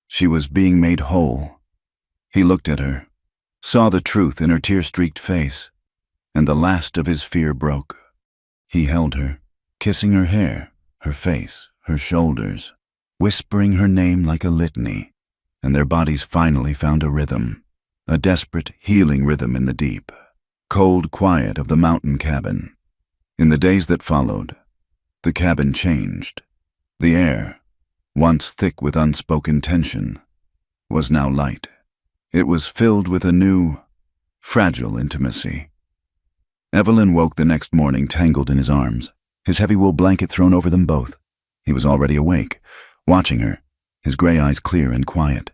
She was being made whole. He looked at her, saw the truth in her tear-streaked face, and the last of his fear broke. He held her, kissing her hair, her face, her shoulders, whispering her name like a litany, and their bodies finally found a rhythm, a desperate, healing rhythm in the deep, cold quiet of the mountain cabin. In the days that followed, the cabin changed. The air, once thick with unspoken tension, was now light. It was filled with a new, fragile intimacy. Evelyn woke the next morning tangled in his arms, his heavy wool blanket thrown over them both. He was already awake, watching her, his gray eyes clear and quiet.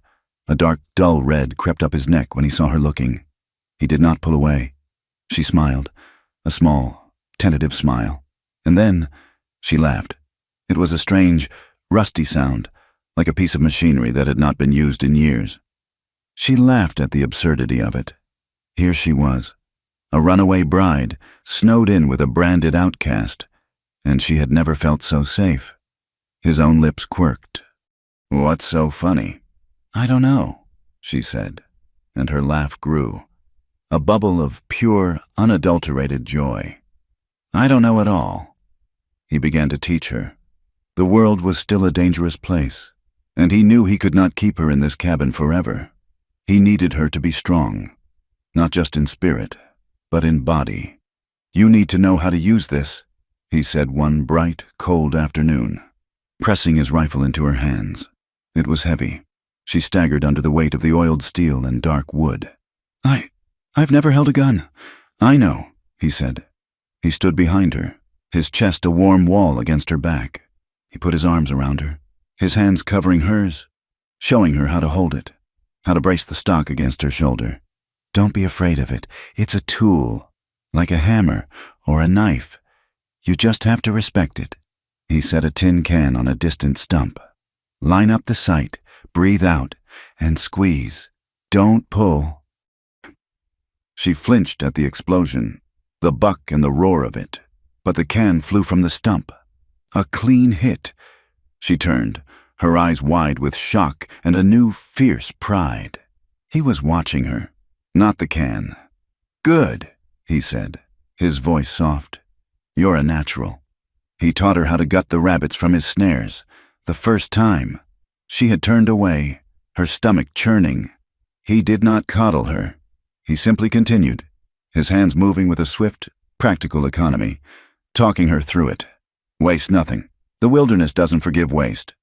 A dark, dull red crept up his neck when he saw her looking. He did not pull away. She smiled, a small, tentative smile. And then she laughed. It was a strange, rusty sound, like a piece of machinery that had not been used in years. She laughed at the absurdity of it. Here she was, a runaway bride, snowed in with a branded outcast, and she had never felt so safe. His own lips quirked. What's so funny? I don't know, she said, and her laugh grew, a bubble of pure, unadulterated joy. I don't know at all. He began to teach her. The world was still a dangerous place, and he knew he could not keep her in this cabin forever. He needed her to be strong, not just in spirit, but in body. You need to know how to use this, he said one bright, cold afternoon, pressing his rifle into her hands. It was heavy. She staggered under the weight of the oiled steel and dark wood. I've never held a gun. I know, he said. He stood behind her, his chest a warm wall against her back. He put his arms around her, his hands covering hers, showing her how to hold it, how to brace the stock against her shoulder. Don't be afraid of it. It's a tool, like a hammer or a knife. You just have to respect it. He set a tin can on a distant stump. Line up the sight, breathe out, and squeeze. Don't pull. She flinched at the explosion, the buck and the roar of it, but the can flew from the stump. A clean hit. She turned, her eyes wide with shock and a new, fierce pride. He was watching her, not the can. Good, he said, his voice soft. You're a natural. He taught her how to gut the rabbits from his snares. The first time. She had turned away, her stomach churning. He did not coddle her. He simply continued, his hands moving with a swift, practical economy, talking her through it. Waste nothing. The wilderness doesn't forgive waste.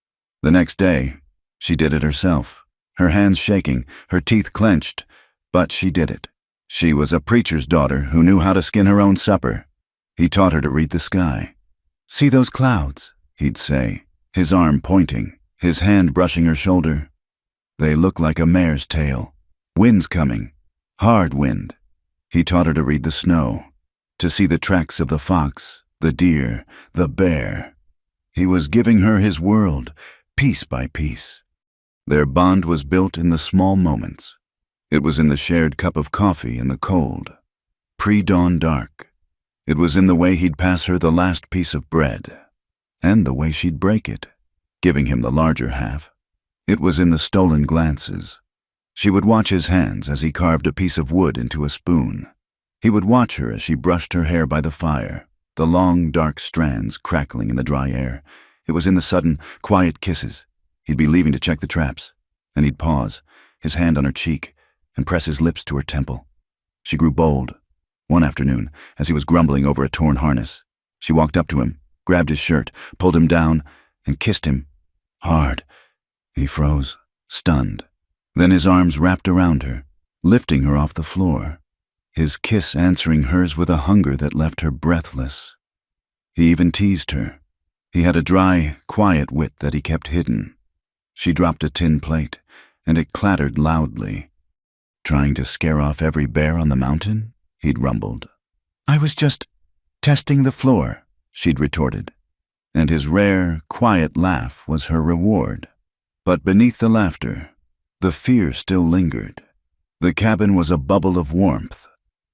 The next day, she did it herself, her hands shaking, her teeth clenched, But she did it. She was a preacher's daughter who knew how to skin her own supper. He taught her to read the sky. "See those clouds?" he'd say, his arm pointing, his hand brushing her shoulder. "They look like a mare's tail. Wind's coming. Hard wind." He taught her to read the snow, to see the tracks of the fox, the deer, the bear. He was giving her his world, piece by piece. Their bond was built in the small moments. It was in the shared cup of coffee in the cold, pre-dawn dark. It was in the way he'd pass her the last piece of bread, and the way she'd break it, giving him the larger half. It was in the stolen glances. She would watch his hands as he carved a piece of wood into a spoon. He would watch her as she brushed her hair by the fire, the long, dark strands crackling in the dry air. It was in the sudden, quiet kisses. He'd be leaving to check the traps, and he'd pause, his hand on her cheek, and press his lips to her temple. She grew bold. One afternoon, as he was grumbling over a torn harness, she walked up to him, grabbed his shirt, pulled him down, and kissed him. Hard. He froze, stunned. Then his arms wrapped around her, lifting her off the floor, his kiss answering hers with a hunger that left her breathless. He even teased her. He had a dry, quiet wit that he kept hidden. She dropped a tin plate, and it clattered loudly. "Trying to scare off every bear on the mountain?" he'd rumbled. "I was just testing the floor," she'd retorted. And his rare, quiet laugh was her reward. But beneath the laughter, the fear still lingered. The cabin was a bubble of warmth,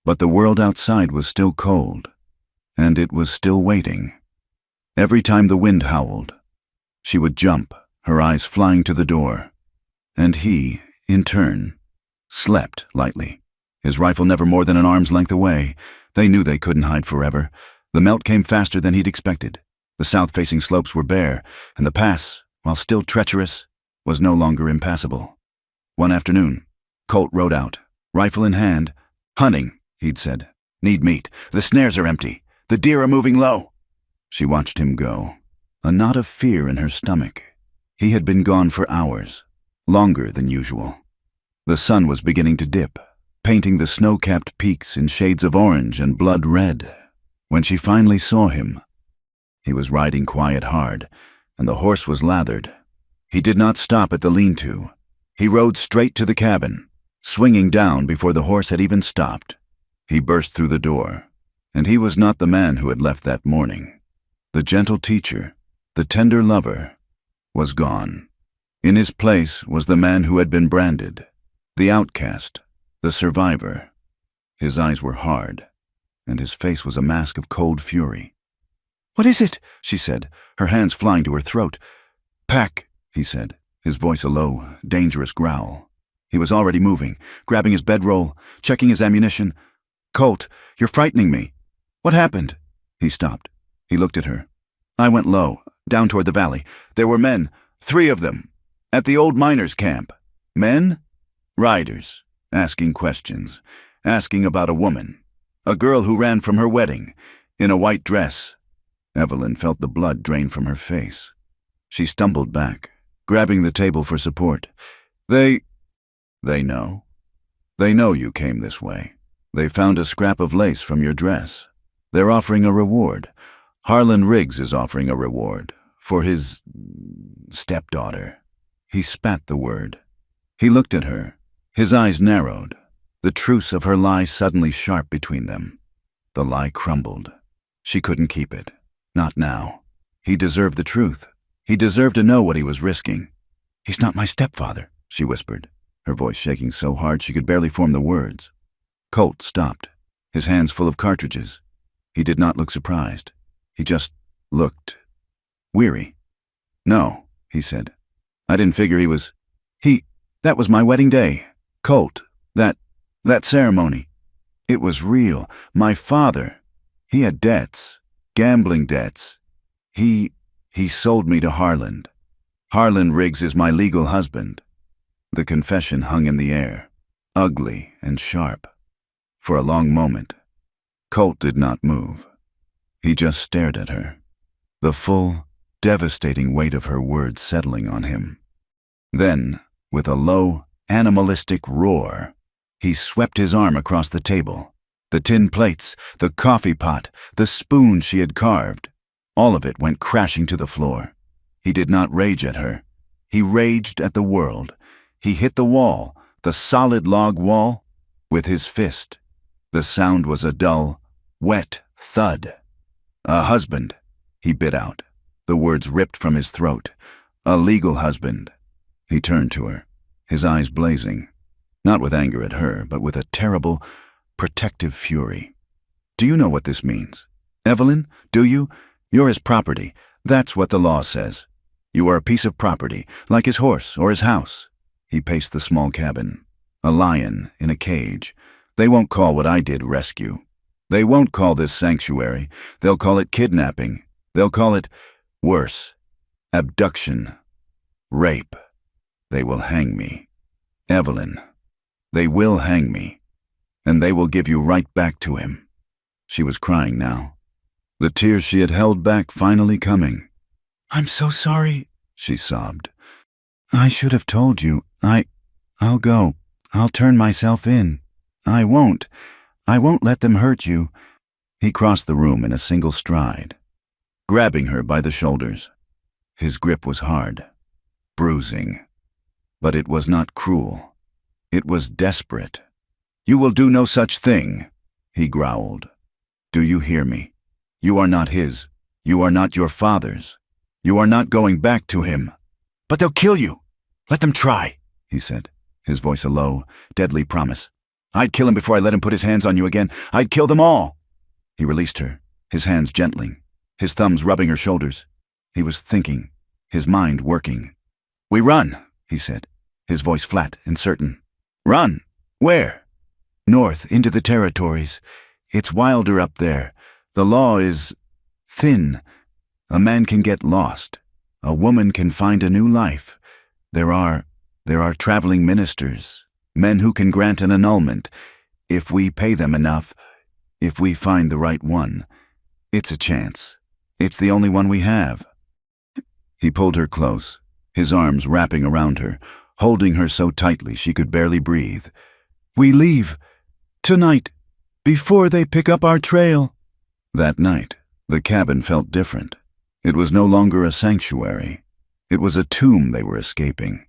but the world outside was still cold, and it was still waiting. Every time the wind howled, she would jump, her eyes flying to the door. And he, in turn, slept lightly, his rifle never more than an arm's length away. They knew they couldn't hide forever. The melt came faster than he'd expected. The south-facing slopes were bare, and the pass, while still treacherous, was no longer impassable. One afternoon, Colt rode out, rifle in hand. "Hunting," he'd said. "Need meat. The snares are empty. The deer are moving low." She watched him go, a knot of fear in her stomach. He had been gone for hours, longer than usual. The sun was beginning to dip, painting the snow-capped peaks in shades of orange and blood red. When she finally saw him, he was riding quiet hard, and the horse was lathered. He did not stop at the lean-to. He rode straight to the cabin, swinging down before the horse had even stopped. He burst through the door, and he was not the man who had left that morning. The gentle teacher, the tender lover, was gone. In his place was the man who had been branded, the outcast, the survivor. His eyes were hard, and his face was a mask of cold fury. "What is it?" she said, her hands flying to her throat. "Pack," he said, his voice a low, dangerous growl. He was already moving, grabbing his bedroll, checking his ammunition. "Colt, you're frightening me. What happened?" He stopped. He looked at her. "I went low, down toward the valley. There were men, 3 of them, at the old miners' camp. Men? Riders, asking questions, asking about a woman, a girl who ran from her wedding, in a white dress." Evelyn felt the blood drain from her face. She stumbled back, grabbing the table for support. They know. They know you came this way. They found a scrap of lace from your dress. They're offering a reward. Harlan Riggs is offering a reward for his stepdaughter." He spat the word. He looked at her. His eyes narrowed, the truce of her lie suddenly sharp between them. The lie crumbled. She couldn't keep it. Not now. He deserved the truth. He deserved to know what he was risking. "He's not my stepfather," she whispered, her voice shaking so hard she could barely form the words. Colt stopped, his hands full of cartridges. He did not look surprised. He just looked weary. "No," he said. "I didn't figure he was... That was my wedding day. Colt, that ceremony. It was real. My father, he had debts, gambling debts. He sold me to Harlan. Harlan Riggs is my legal husband." The confession hung in the air, ugly and sharp. For a long moment, Colt did not move. He just stared at her, the full, devastating weight of her words settling on him. Then, with a low, animalistic roar, He swept his arm across the table. The tin plates, the coffee pot, the spoon she had carved, all of it went crashing to the floor. He did not rage at her. He raged at the world. He hit the wall, the solid log wall, with his fist. The sound was a dull, wet thud. "A husband," he bit out, the words ripped from his throat. "A legal husband." He turned to her, his eyes blazing, not with anger at her, but with a terrible, protective fury. "Do you know what this means? Evelyn, do you? You're his property. That's what the law says. You are a piece of property, like his horse or his house." He paced the small cabin. "A lion in a cage. They won't call what I did rescue. They won't call this sanctuary. They'll call it kidnapping. They'll call it worse. Abduction. Rape. They will hang me. Evelyn. They will hang me. And they will give you right back to him." She was crying now, the tears she had held back finally coming. "I'm so sorry," she sobbed. "I should have told you. I'll go. I'll turn myself in. I won't let them hurt you." He crossed the room in a single stride, grabbing her by the shoulders. His grip was hard, bruising, but it was not cruel. It was desperate. "You will do no such thing," he growled. "Do you hear me? You are not his. You are not your father's. You are not going back to him." "But they'll kill you. Let them try," he said, his voice a low, deadly promise. "I'd kill him before I let him put his hands on you again. I'd kill them all." He released her, his hands gentling, his thumbs rubbing her shoulders. He was thinking, his mind working. "We run," he said, his voice flat and certain. "Run? Where?" "North, into the territories. It's wilder up there. The law is thin. A man can get lost. A woman can find a new life. There are traveling ministers, men who can grant an annulment, if we pay them enough, if we find the right one. It's a chance. It's the only one we have." He pulled her close, his arms wrapping around her, holding her so tightly she could barely breathe. "We leave. Tonight. Before they pick up our trail." That night, the cabin felt different. It was no longer a sanctuary. It was a tomb they were escaping.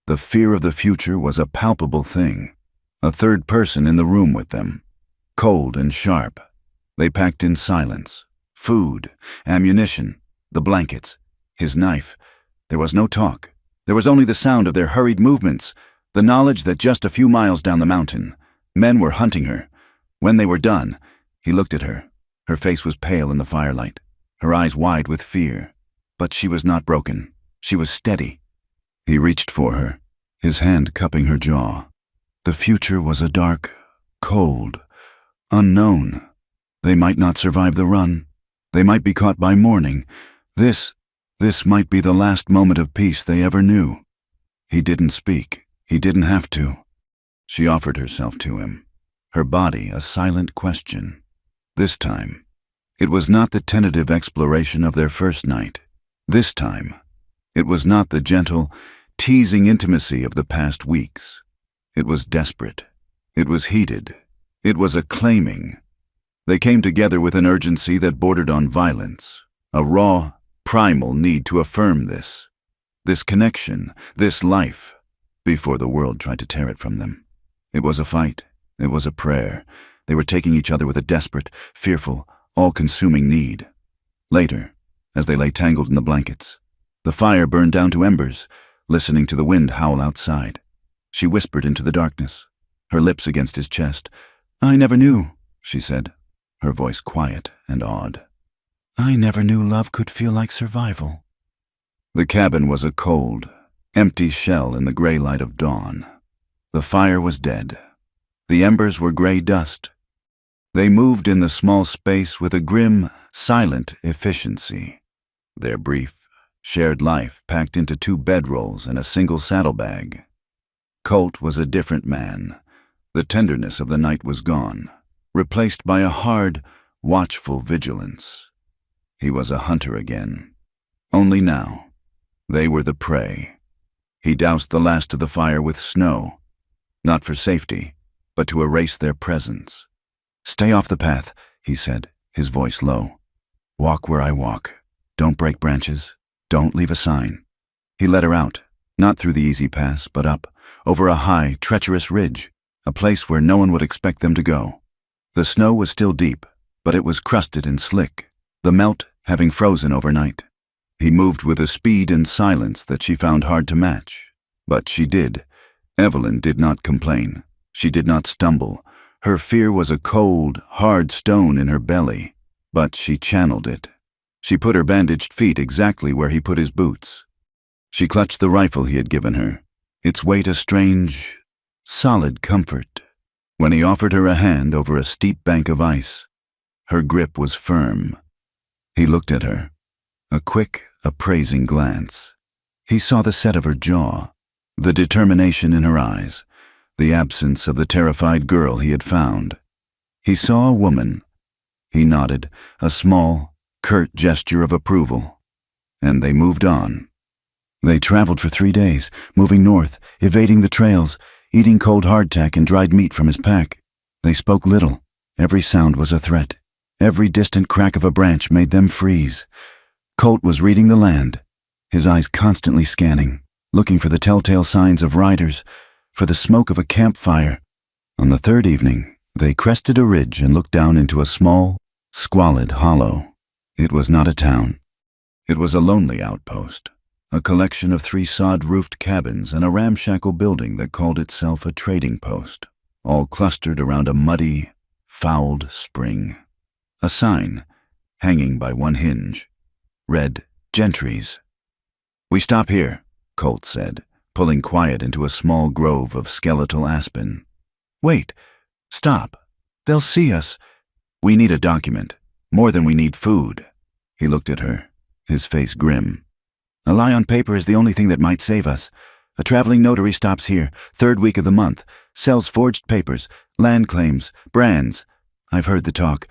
The fear of the future was a palpable thing. A third person in the room with them. Cold and sharp. They packed in silence. Food, ammunition, the blankets, his knife. There was no talk. There was only the sound of their hurried movements, the knowledge that just a few miles down the mountain, men were hunting her. When they were done, he looked at her. Her face was pale in the firelight, her eyes wide with fear. But she was not broken. She was steady. He reached for her, his hand cupping her jaw. The future was a dark, cold, unknown. They might not survive the run. They might be caught by morning. This might be the last moment of peace they ever knew. He didn't speak. He didn't have to. She offered herself to him, her body a silent question. This time, it was not the tentative exploration of their first night. This time, it was not the gentle, teasing intimacy of the past weeks. It was desperate. It was heated. It was a claiming. They came together with an urgency that bordered on violence, a raw, primal need to affirm this connection, this life, before the world tried to tear it from them. It was a fight. It was a prayer. They were taking each other with a desperate, fearful, all-consuming need. Later, as they lay tangled in the blankets, the fire burned down to embers, listening to the wind howl outside. She whispered into the darkness, her lips against his chest. "I never knew," she said, her voice quiet and awed. "I never knew love could feel like survival." The cabin was a cold, empty shell in the gray light of dawn. The fire was dead. The embers were gray dust. They moved in the small space with a grim, silent efficiency. Their brief, shared life packed into 2 bedrolls and a single saddlebag. Colt was a different man. The tenderness of the night was gone, replaced by a hard, watchful vigilance. He was a hunter again. Only now, they were the prey. He doused the last of the fire with snow, not for safety, but to erase their presence. "Stay off the path," he said, his voice low. "Walk where I walk. Don't break branches. Don't leave a sign." He led her out, not through the easy pass, but up, over a high, treacherous ridge, a place where no one would expect them to go. The snow was still deep, but it was crusted and slick, the melt having frozen overnight. He moved with a speed and silence that she found hard to match. But she did. Evelyn did not complain. She did not stumble. Her fear was a cold, hard stone in her belly, but she channeled it. She put her bandaged feet exactly where he put his boots. She clutched the rifle he had given her, its weight a strange, solid comfort. When he offered her a hand over a steep bank of ice, her grip was firm. He looked at her, a quick, appraising glance. He saw the set of her jaw, the determination in her eyes, the absence of the terrified girl he had found. He saw a woman. He nodded, a small, curt gesture of approval, and they moved on. They traveled for 3 days, moving north, evading the trails, eating cold hardtack and dried meat from his pack. They spoke little. Every sound was a threat. Every distant crack of a branch made them freeze. Colt was reading the land, his eyes constantly scanning, looking for the telltale signs of riders, for the smoke of a campfire. On the third evening, they crested a ridge and looked down into a small, squalid hollow. It was not a town. It was a lonely outpost, a collection of 3 sod-roofed cabins and a ramshackle building that called itself a trading post, all clustered around a muddy, fouled spring. A sign, hanging by one hinge, read, "Gentry's." "We stop here," Colt said, pulling quiet into a small grove of skeletal aspen. "Wait, stop. They'll see us. We need a document, more than we need food." He looked at her, his face grim. "A lie on paper is the only thing that might save us. A traveling notary stops here, 3rd week of the month, sells forged papers, land claims, brands. I've heard the talk.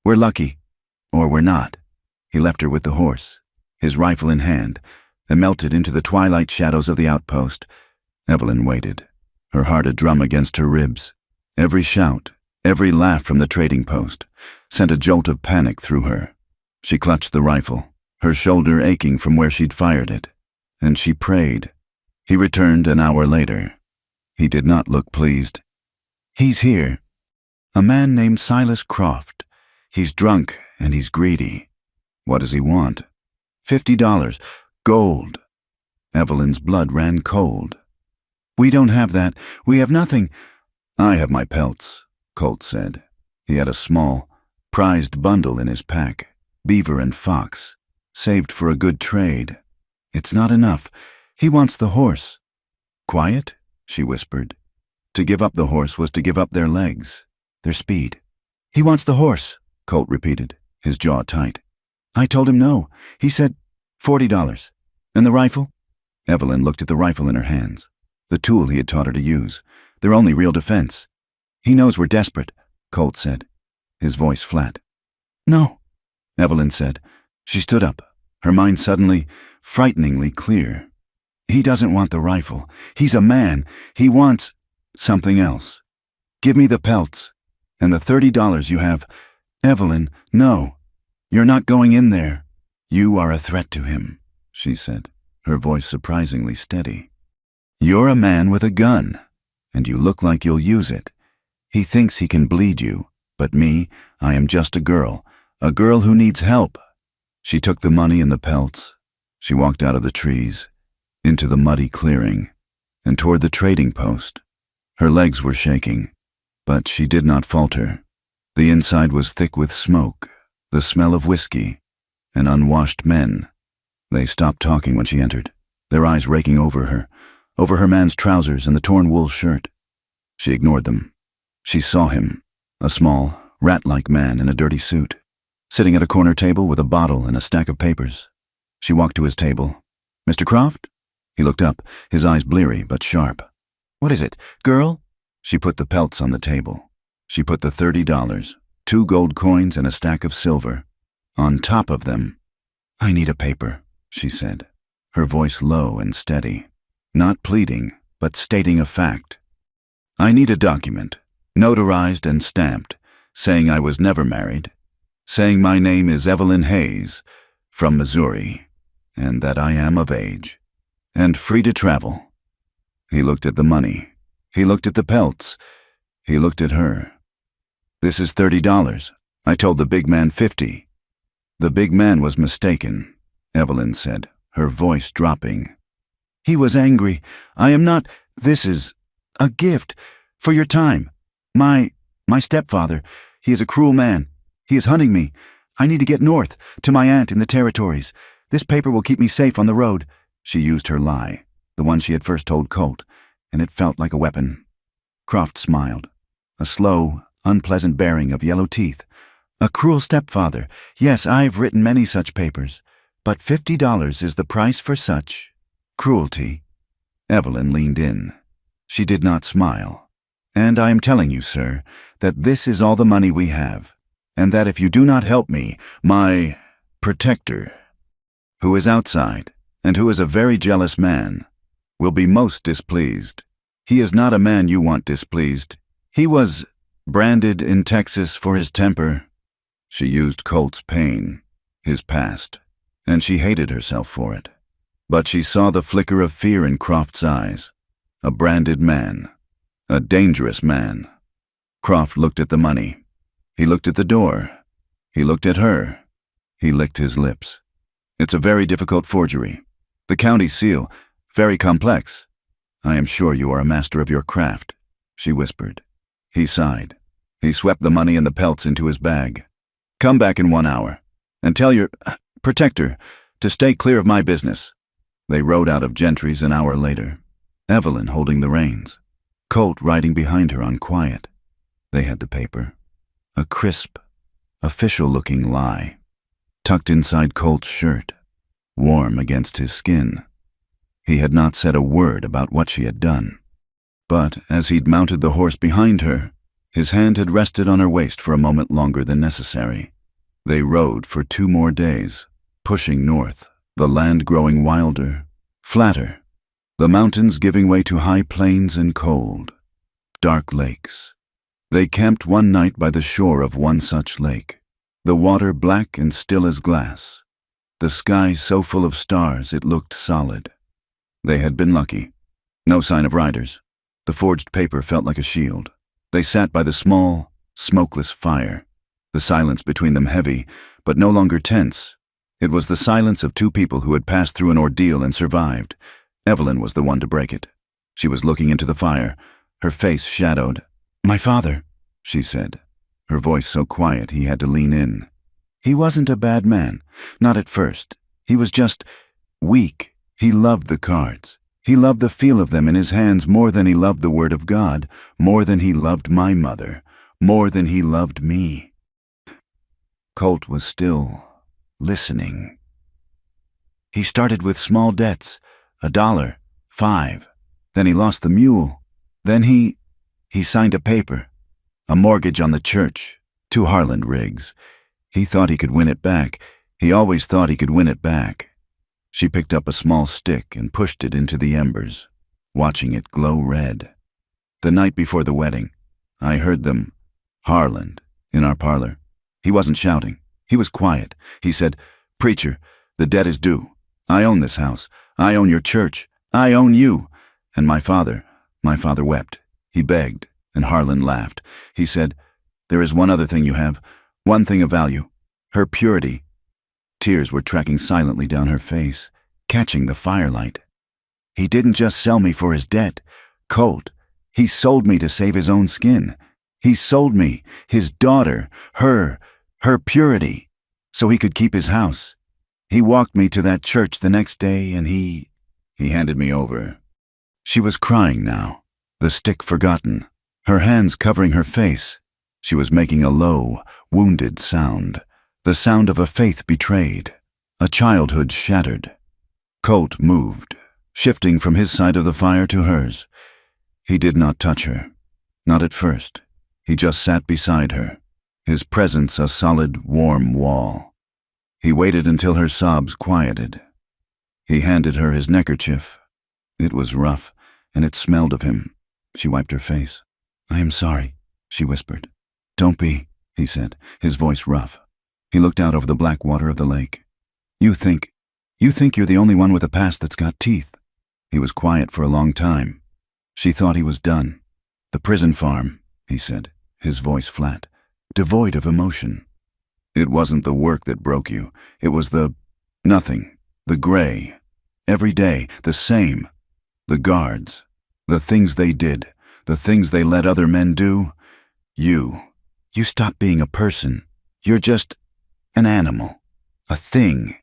We're lucky, or we're not." He left her with the horse, his rifle in hand, and melted into the twilight shadows of the outpost. Evelyn waited, her heart a drum against her ribs. Every shout, every laugh from the trading post, sent a jolt of panic through her. She clutched the rifle, her shoulder aching from where she'd fired it, and she prayed. He returned an hour later. He did not look pleased. "He's here. A man named Silas Croft. He's drunk and he's greedy." "What does he want?" $50. Gold." Evelyn's blood ran cold. "We don't have that. We have nothing." "I have my pelts," Colt said. He had a small, prized bundle in his pack, beaver and fox, saved for a good trade. "It's not enough. He wants the horse." "Quiet," she whispered. To give up the horse was to give up their legs, their speed. "He wants the horse," Colt repeated, his jaw tight. "I told him no. He said $40. And the rifle?" Evelyn looked at the rifle in her hands, the tool he had taught her to use, their only real defense. "He knows we're desperate," Colt said, his voice flat. "No," Evelyn said. She stood up, her mind suddenly, frighteningly clear. "He doesn't want the rifle. He's a man. He wants something else. Give me the pelts. And the $30 you have." "Evelyn, no. You're not going in there." "You are a threat to him," she said, her voice surprisingly steady. "You're a man with a gun, and you look like you'll use it. He thinks he can bleed you, but me, I am just a girl who needs help." She took the money and the pelts. She walked out of the trees, into the muddy clearing, and toward the trading post. Her legs were shaking, but she did not falter. The inside was thick with smoke, the smell of whiskey, and unwashed men. They stopped talking when she entered, their eyes raking over her man's trousers and the torn wool shirt. She ignored them. She saw him, a small, rat-like man in a dirty suit, sitting at a corner table with a bottle and a stack of papers. She walked to his table. "Mr. Croft?" He looked up, his eyes bleary but sharp. "What is it, girl?" She put the pelts on the table. She put the $30, 2 gold coins and a stack of silver, on top of them. "I need a paper," she said, her voice low and steady, not pleading, but stating a fact. "I need a document. notarized and stamped, saying I was never married, saying my name is Evelyn Hayes, from Missouri, and that I am of age, and free to travel. He looked at the money. He looked at the pelts. He looked at her. This is $30. I told the big man 50. The big man was mistaken, Evelyn said, her voice dropping. He was angry. I am not. This is a gift for your time. My stepfather, he is a cruel man. He is hunting me. I need to get north, to my aunt in the territories. This paper will keep me safe on the road. She used her lie, the one she had first told Colt, and it felt like a weapon. Croft smiled, a slow, unpleasant baring of yellow teeth. A cruel stepfather. Yes, I've written many such papers, but $50 is the price for such cruelty. Evelyn leaned in. She did not smile. And I am telling you, sir, that this is all the money we have, and that if you do not help me, my protector, who is outside, and who is a very jealous man, will be most displeased. He is not a man you want displeased. He was branded in Texas for his temper. She used Colt's pain, his past, and she hated herself for it. But she saw the flicker of fear in Croft's eyes. A branded man. A dangerous man. Croft looked at the money. He looked at the door. He looked at her. He licked his lips. It's a very difficult forgery. The county seal, very complex. I am sure you are a master of your craft, she whispered. He sighed. He swept the money and the pelts into his bag. Come back in 1 hour, and tell your protector to stay clear of my business. They rode out of Gentry's an hour later, Evelyn holding the reins, Colt riding behind her on quiet. They had the paper, a crisp, official-looking lie, tucked inside Colt's shirt, warm against his skin. He had not said a word about what she had done. But as he'd mounted the horse behind her, his hand had rested on her waist for a moment longer than necessary. They rode for 2 more days, pushing north, the land growing wilder, flatter, the mountains giving way to high plains and cold, dark lakes. They camped one night by the shore of one such lake, the water black and still as glass, the sky so full of stars it looked solid. They had been lucky. No sign of riders. The forged paper felt like a shield. They sat by the small, smokeless fire, the silence between them heavy, but no longer tense. It was the silence of 2 people who had passed through an ordeal and survived. Evelyn was the one to break it. She was looking into the fire, her face shadowed. My father, she said, her voice so quiet he had to lean in. He wasn't a bad man, not at first. He was just weak. He loved the cards. He loved the feel of them in his hands more than he loved the word of God, more than he loved my mother, more than he loved me. Colt was still listening. He started with small debts, $1, $5. Then he lost the mule. Then he signed a paper, a mortgage on the church, 2 Harland rigs. He thought he could win it back. He always thought he could win it back. She picked up a small stick and pushed it into the embers, watching it glow red. The night before the wedding, I heard them, Harland, in our parlor. He wasn't shouting. He was quiet. He said, Preacher, the debt is due. I own this house. I own your church. I own you. And my father wept. He begged, and Harland laughed. He said, There is one other thing you have, one thing of value, her purity. Tears were tracking silently down her face, catching the firelight. He didn't just sell me for his debt, Colt. He sold me to save his own skin. He sold me, his daughter, her purity, so he could keep his house. He walked me to that church the next day, and he handed me over. She was crying now, the stick forgotten, her hands covering her face. She was making a low, wounded sound, the sound of a faith betrayed, a childhood shattered. Colt moved, shifting from his side of the fire to hers. He did not touch her, not at first. He just sat beside her, his presence a solid, warm wall. He waited until her sobs quieted. He handed her his neckerchief. It was rough, and it smelled of him. She wiped her face. I am sorry, she whispered. Don't be, he said, his voice rough. He looked out over the black water of the lake. You think you're the only one with a past that's got teeth. He was quiet for a long time. She thought he was done. The prison farm, he said, his voice flat, devoid of emotion. It wasn't the work that broke you. It was the nothing, the gray. Every day, the same. The guards, the things they did, the things they let other men do. You stopped being a person. You're just an animal, a thing.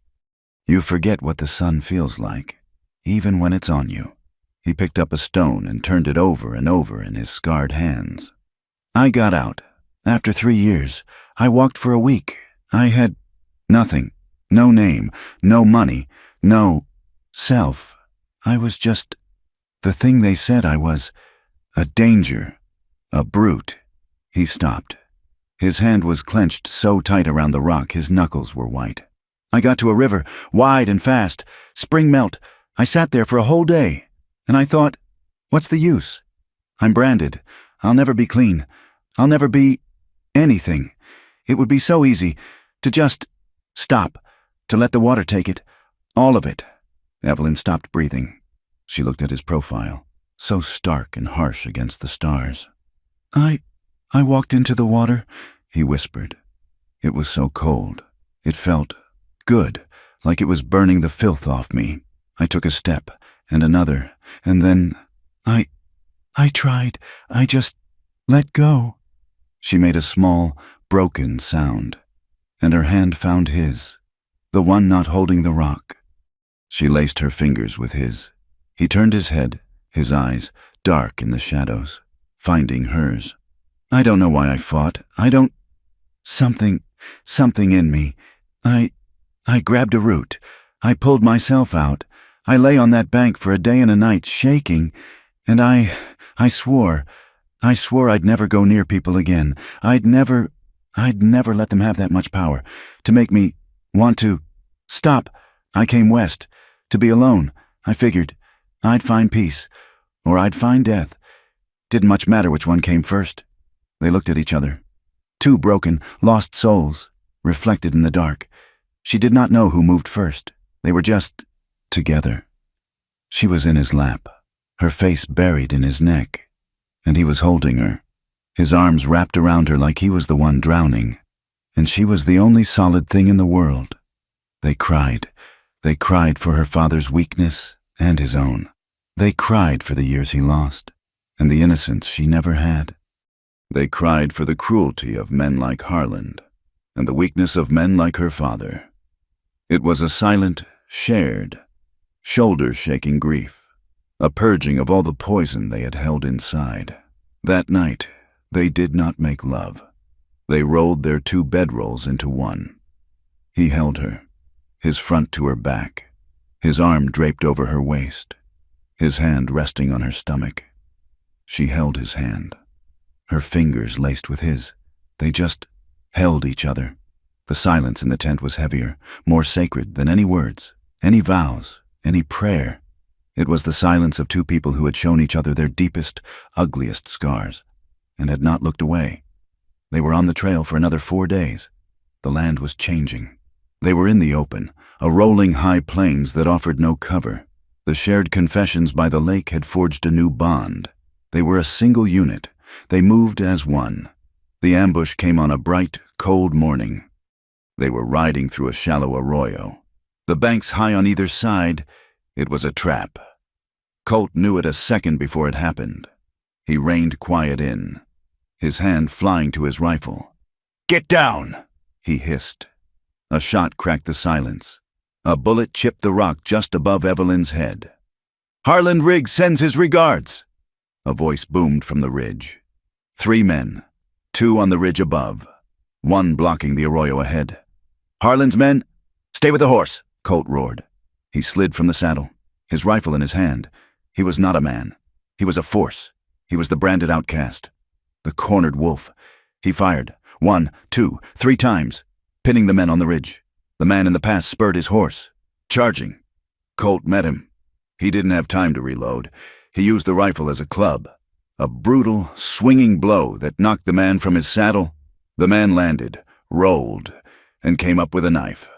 You forget what the sun feels like, even when it's on you. He picked up a stone and turned it over and over in his scarred hands. I got out. After 3 years, I walked for a week. I had nothing, no name, no money, no self. I was just the thing they said I was, a danger, a brute. He stopped. His hand was clenched so tight around the rock his knuckles were white. I got to a river, wide and fast, spring melt. I sat there for a whole day, and I thought, what's the use? I'm branded. I'll never be clean. I'll never be anything. It would be so easy to just stop, to let the water take it, all of it. Evelyn stopped breathing. She looked at his profile, so stark and harsh against the stars. I walked into the water, he whispered. It was so cold. It felt good, like it was burning the filth off me. I took a step, and another, and then I tried. I just let go. She made a small, broken sound, and her hand found his, the one not holding the rock. She laced her fingers with his. He turned his head, his eyes dark in the shadows, finding hers. I don't know why I fought. Something in me. I grabbed a root. I pulled myself out. I lay on that bank for a day and a night, shaking, and I swore I'd never go near people again. I'd never let them have that much power, to make me want to stop. I came west, to be alone. I figured I'd find peace, or I'd find death. Didn't much matter which one came first. They looked at each other. Two broken, lost souls, reflected in the dark. She did not know who moved first. They were just together. She was in his lap, her face buried in his neck, and he was holding her, his arms wrapped around her like he was the one drowning, and she was the only solid thing in the world. They cried for her father's weakness and his own. They cried for the years he lost, and the innocence she never had. They cried for the cruelty of men like Harland, and the weakness of men like her father. It was a silent, shared, shoulder-shaking grief, a purging of all the poison they had held inside. That night, they did not make love. They rolled their 2 bedrolls into one. He held her, his front to her back, his arm draped over her waist, his hand resting on her stomach. She held his hand, her fingers laced with his. They just held each other. The silence in the tent was heavier, more sacred than any words, any vows, any prayer. It was the silence of 2 people who had shown each other their deepest, ugliest scars, and had not looked away. They were on the trail for another 4 days. The land was changing. They were in the open, a rolling high plains that offered no cover. The shared confessions by the lake had forged a new bond. They were a single unit. They moved as one. The ambush came on a bright, cold morning. They were riding through a shallow arroyo. The banks high on either side. It was a trap. Colt knew it a second before it happened. He reined quiet in, his hand flying to his rifle. "Get down!" he hissed. A shot cracked the silence. A bullet chipped the rock just above Evelyn's head. "Harland Riggs sends his regards!" A voice boomed from the ridge. 3 men, 2 on the ridge above, 1 blocking the arroyo ahead. "Harland's men, stay with the horse!" Colt roared. He slid from the saddle, his rifle in his hand. He was not a man. He was a force. He was the branded outcast, the cornered wolf. He fired 1, 2, 3 times, pinning the men on the ridge. The man in the pass spurred his horse, charging. Colt met him. He didn't have time to reload. He used the rifle as a club, A brutal, swinging blow that knocked the man from his saddle. The man landed, rolled, and came up with a knife.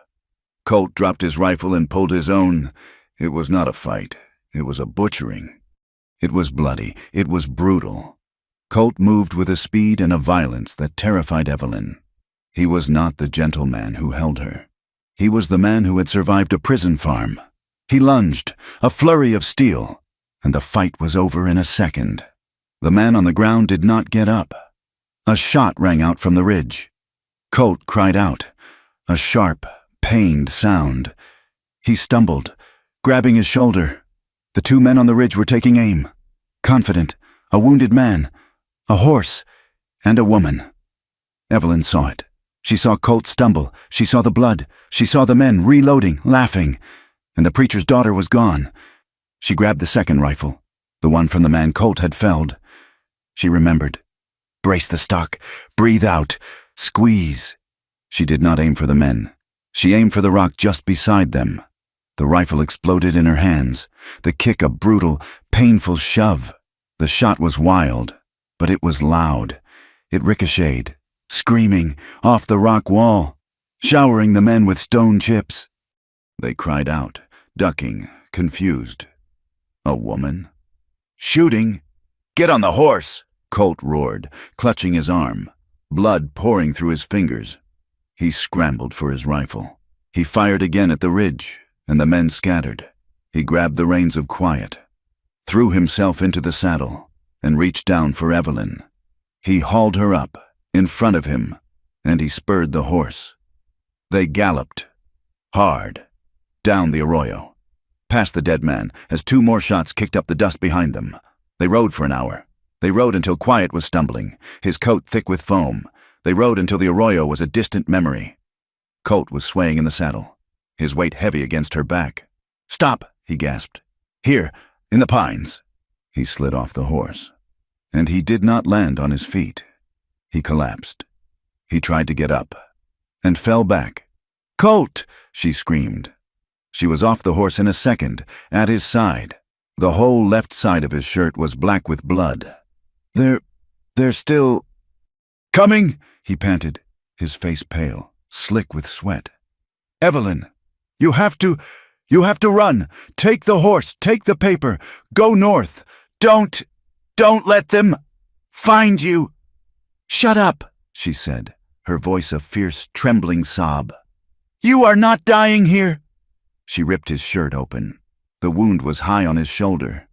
Colt dropped his rifle and pulled his own. It was not a fight. It was a butchering. It was bloody. It was brutal. Colt moved with a speed and a violence that terrified Evelyn. He was not the gentleman who held her. He was the man who had survived a prison farm. He lunged, a flurry of steel, and the fight was over in a second. The man on the ground did not get up. A shot rang out from the ridge. Colt cried out, a sharp, pained sound. He stumbled, grabbing his shoulder. The two men on the ridge were taking aim. Confident, a wounded man, a horse, and a woman. Evelyn saw it. She saw Colt stumble. She saw the blood. She saw the men reloading, laughing. And the preacher's daughter was gone. She grabbed the second rifle, the one from the man Colt had felled. She remembered. Brace the stock. Breathe out. Squeeze. She did not aim for the men. She aimed for the rock just beside them. The rifle exploded in her hands. The kick a brutal, painful shove. The shot was wild, but it was loud. It ricocheted, screaming, off the rock wall, showering the men with stone chips. They cried out, ducking, confused. A woman? Shooting? Get on the horse! Colt roared, clutching his arm, blood pouring through his fingers. He scrambled for his rifle. He fired again at the ridge, and the men scattered. He grabbed the reins of quiet, threw himself into the saddle, and reached down for Evelyn. He hauled her up, in front of him, and he spurred the horse. They galloped, hard, down the arroyo, past the dead man, as two more shots kicked up the dust behind them. They rode for an hour. They rode until Quiet was stumbling, his coat thick with foam. They rode until the arroyo was a distant memory. Colt was swaying in the saddle, his weight heavy against her back. "Stop," he gasped. "Here, in the pines." He slid off the horse, and he did not land on his feet. He collapsed. He tried to get up, and fell back. "Colt!" she screamed. She was off the horse in a second, at his side. The whole left side of his shirt was black with blood. They're still... "Coming!" he panted, his face pale, slick with sweat. "Evelyn, you have to run. Take the horse, take the paper, go north. Don't let them find you." "Shut up," she said, her voice a fierce, trembling sob. "You are not dying here." She ripped his shirt open. The wound was high on his shoulder,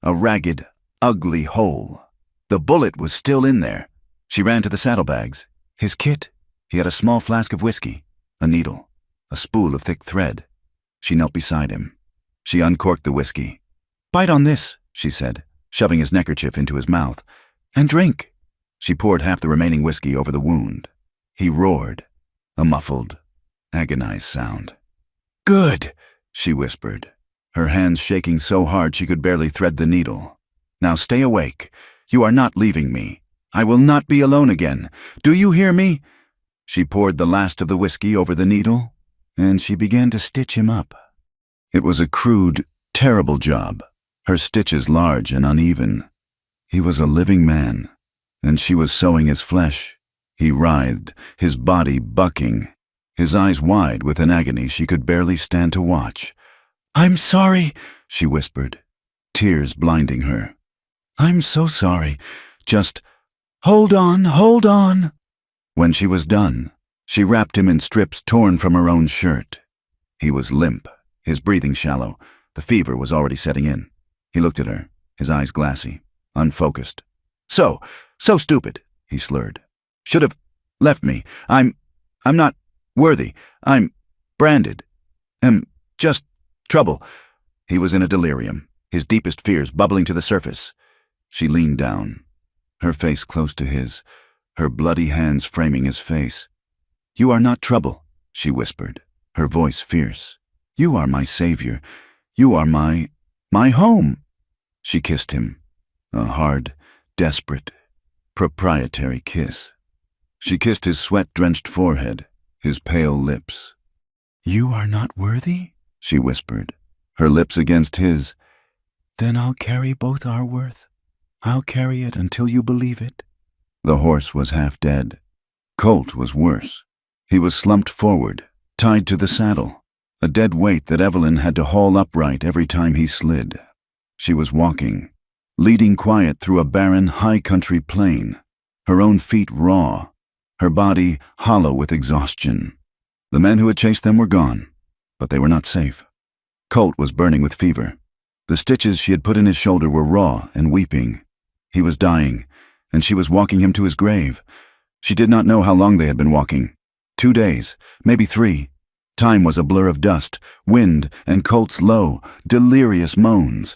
a ragged, ugly hole. The bullet was still in there. She ran to the saddlebags. His kit? He had a small flask of whiskey, a needle, a spool of thick thread. She knelt beside him. She uncorked the whiskey. "Bite on this," she said, shoving his neckerchief into his mouth. "And drink." She poured half the remaining whiskey over the wound. He roared, a muffled, agonized sound. "Good," she whispered, her hands shaking so hard she could barely thread the needle. "Now stay awake. You are not leaving me. I will not be alone again. Do you hear me?" She poured the last of the whiskey over the needle, and she began to stitch him up. It was a crude, terrible job, her stitches large and uneven. He was a living man, and she was sewing his flesh. He writhed, his body bucking, his eyes wide with an agony she could barely stand to watch. "I'm sorry," she whispered, tears blinding her. "I'm so sorry. Just hold on, hold on." When she was done, she wrapped him in strips torn from her own shirt. He was limp, his breathing shallow. The fever was already setting in. He looked at her, his eyes glassy, unfocused. So stupid," he slurred. "Should have left me. I'm not worthy. I'm branded. Am just trouble." He was in a delirium, his deepest fears bubbling to the surface. She leaned down, her face close to his, her bloody hands framing his face. "You are not trouble," she whispered, her voice fierce. "You are my savior. You are my home." She kissed him, a hard, desperate, proprietary kiss. She kissed his sweat-drenched forehead, his pale lips. "You are not worthy?" she whispered, her lips against his. "Then I'll carry both our worth. I'll carry it until you believe it." The horse was half dead. Colt was worse. He was slumped forward, tied to the saddle, a dead weight that Evelyn had to haul upright every time he slid. She was walking, leading quiet through a barren, high-country plain, her own feet raw, her body hollow with exhaustion. The men who had chased them were gone, but they were not safe. Colt was burning with fever. The stitches she had put in his shoulder were raw and weeping. He was dying, and she was walking him to his grave. She did not know how long they had been walking. 2 days, maybe 3. Time was a blur of dust, wind, and Colt's low, delirious moans.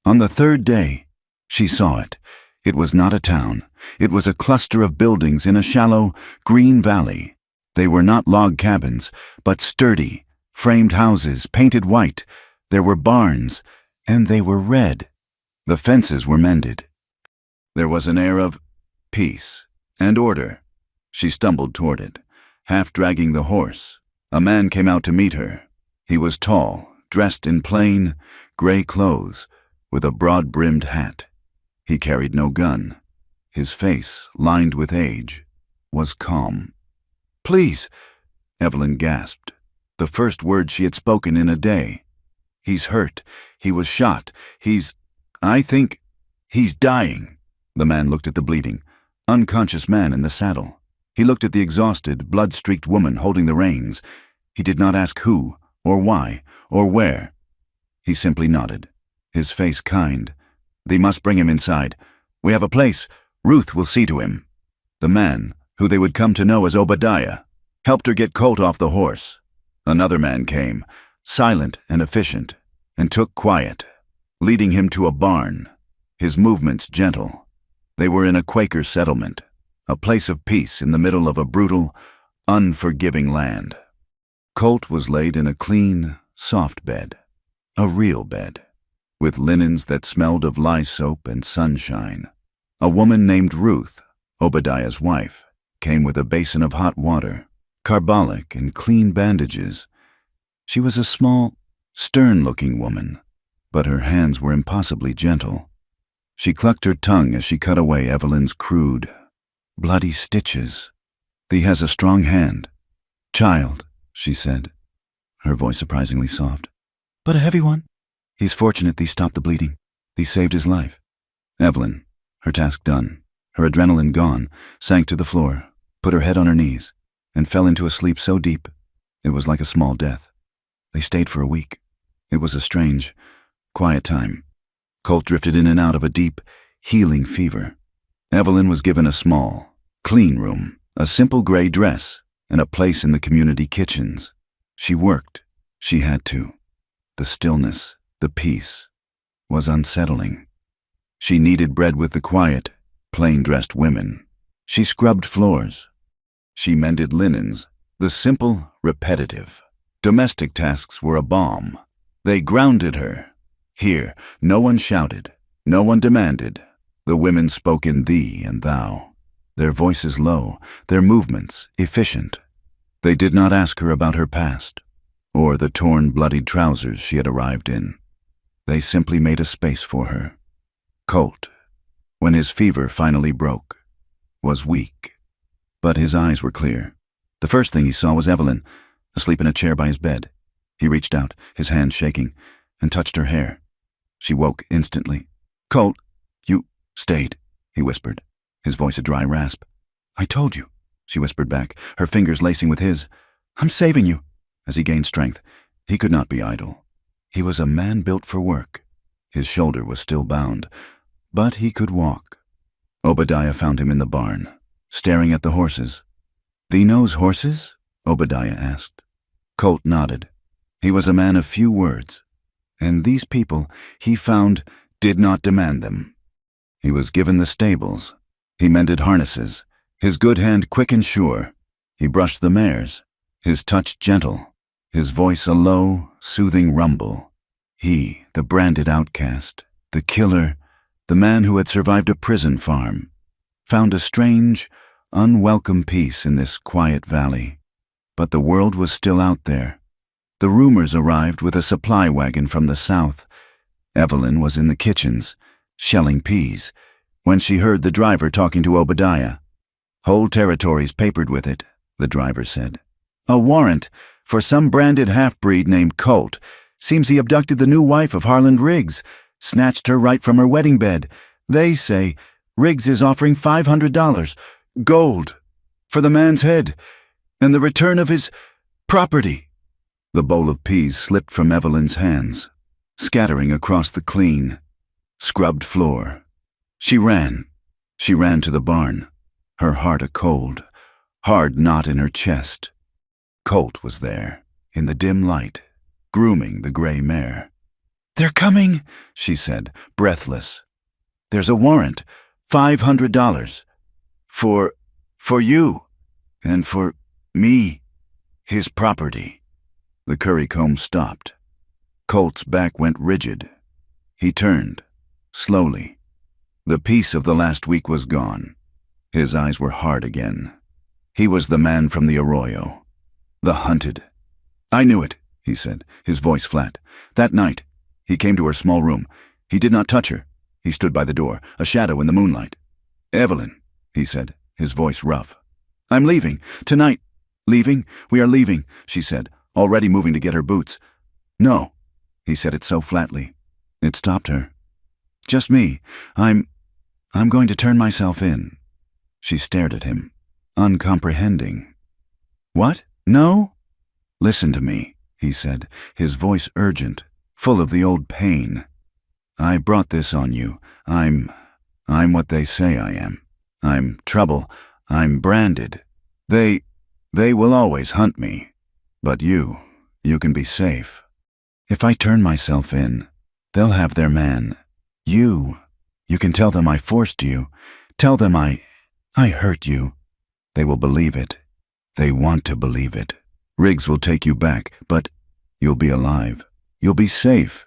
On the 3rd day, she saw it. It was not a town. It was a cluster of buildings in a shallow, green valley. They were not log cabins, but sturdy, framed houses painted white. There were barns, and they were red. The fences were mended. There was an air of peace and order. She stumbled toward it, half dragging the horse. A man came out to meet her. He was tall, dressed in plain, gray clothes, with a broad-brimmed hat. He carried no gun. His face, lined with age, was calm. "Please," Evelyn gasped, the first word she had spoken in a day. "He's hurt. He was shot. I think he's dying." The man looked at the bleeding, unconscious man in the saddle. He looked at the exhausted, blood-streaked woman holding the reins. He did not ask who, or why, or where. He simply nodded, his face kind. "They must bring him inside. We have a place. Ruth will see to him." The man, who they would come to know as Obadiah, helped her get Colt off the horse. Another man came, silent and efficient, and took quiet, leading him to a barn, his movements gentle. They were in a Quaker settlement, a place of peace in the middle of a brutal, unforgiving land. Colt was laid in a clean, soft bed, a real bed, with linens that smelled of lye soap and sunshine. A woman named Ruth, Obadiah's wife, came with a basin of hot water, carbolic and clean bandages. She was a small, stern-looking woman, but her hands were impossibly gentle. She clucked her tongue as she cut away Evelyn's crude, bloody stitches. "Thee has a strong hand, child," she said, her voice surprisingly soft. "But a heavy one. He's fortunate thee stopped the bleeding. Thee saved his life." Evelyn, her task done, her adrenaline gone, sank to the floor, put her head on her knees, and fell into a sleep so deep it was like a small death. They stayed for a week. It was a strange, quiet time. Colt drifted in and out of a deep, healing fever. Evelyn was given a small, clean room, a simple gray dress, and a place in the community kitchens. She worked. She had to. The stillness, the peace, was unsettling. She kneaded bread with the quiet, plain-dressed women. She scrubbed floors. She mended linens, the simple, repetitive. Domestic tasks were a balm. They grounded her. Here, no one shouted, no one demanded. The women spoke in thee and thou, their voices low, their movements efficient. They did not ask her about her past, or the torn, bloodied trousers she had arrived in. They simply made a space for her. Colt, when his fever finally broke, was weak, but his eyes were clear. The first thing he saw was Evelyn, asleep in a chair by his bed. He reached out, his hand shaking, and touched her hair. She woke instantly. "Colt, you stayed," he whispered, his voice a dry rasp. "I told you," she whispered back, her fingers lacing with his. "I'm saving you." As he gained strength, he could not be idle. He was a man built for work. His shoulder was still bound, but he could walk. Obadiah found him in the barn, staring at the horses. "Thee knows horses?" Obadiah asked. Colt nodded. He was a man of few words, and these people, he found, did not demand them. He was given the stables. He mended harnesses, his good hand quick and sure. He brushed the mares, his touch gentle, his voice a low, soothing rumble. He, the branded outcast, the killer, the man who had survived a prison farm, found a strange, unwelcome peace in this quiet valley. But the world was still out there. The rumors arrived with a supply wagon from the south. Evelyn was in the kitchens, shelling peas. when she heard the driver talking to Obadiah. "Whole territories papered with it," the driver said. "A warrant for some branded half-breed named Colt. Seems he abducted the new wife of Harland Riggs, snatched her right from her wedding bed. They say Riggs is offering $500, gold, for the man's head, and the return of his property." The bowl of peas slipped from Evelyn's hands, scattering across the clean, scrubbed floor. She ran to the barn, her heart a cold, hard knot in her chest. Colt was there, in the dim light, grooming the gray mare. "They're coming," she said, breathless. "There's a warrant, $500. For you, and for me, his property." The currycomb stopped. Colt's back went rigid. He turned, slowly. The peace of the last week was gone. His eyes were hard again. He was the man from the arroyo, the hunted. "I knew it," he said, his voice flat. "That night, he came to her small room. He did not touch her. He stood by the door, a shadow in the moonlight. 'Evelyn,' he said, his voice rough. 'I'm leaving. Tonight.' 'Leaving? We are leaving,' she said, already moving to get her boots. 'No,' he said it so flatly. It stopped her. 'Just me. I'm going to turn myself in.' She stared at him, uncomprehending. 'What? No?' 'Listen to me,' he said, his voice urgent, full of the old pain. 'I brought this on you. I'm what they say I am. I'm trouble. I'm branded. They will always hunt me. But you can be safe. If I turn myself in, they'll have their man. You can tell them I forced you. Tell them I hurt you. They will believe it. They want to believe it. Riggs will take you back, but you'll be alive. You'll be safe.'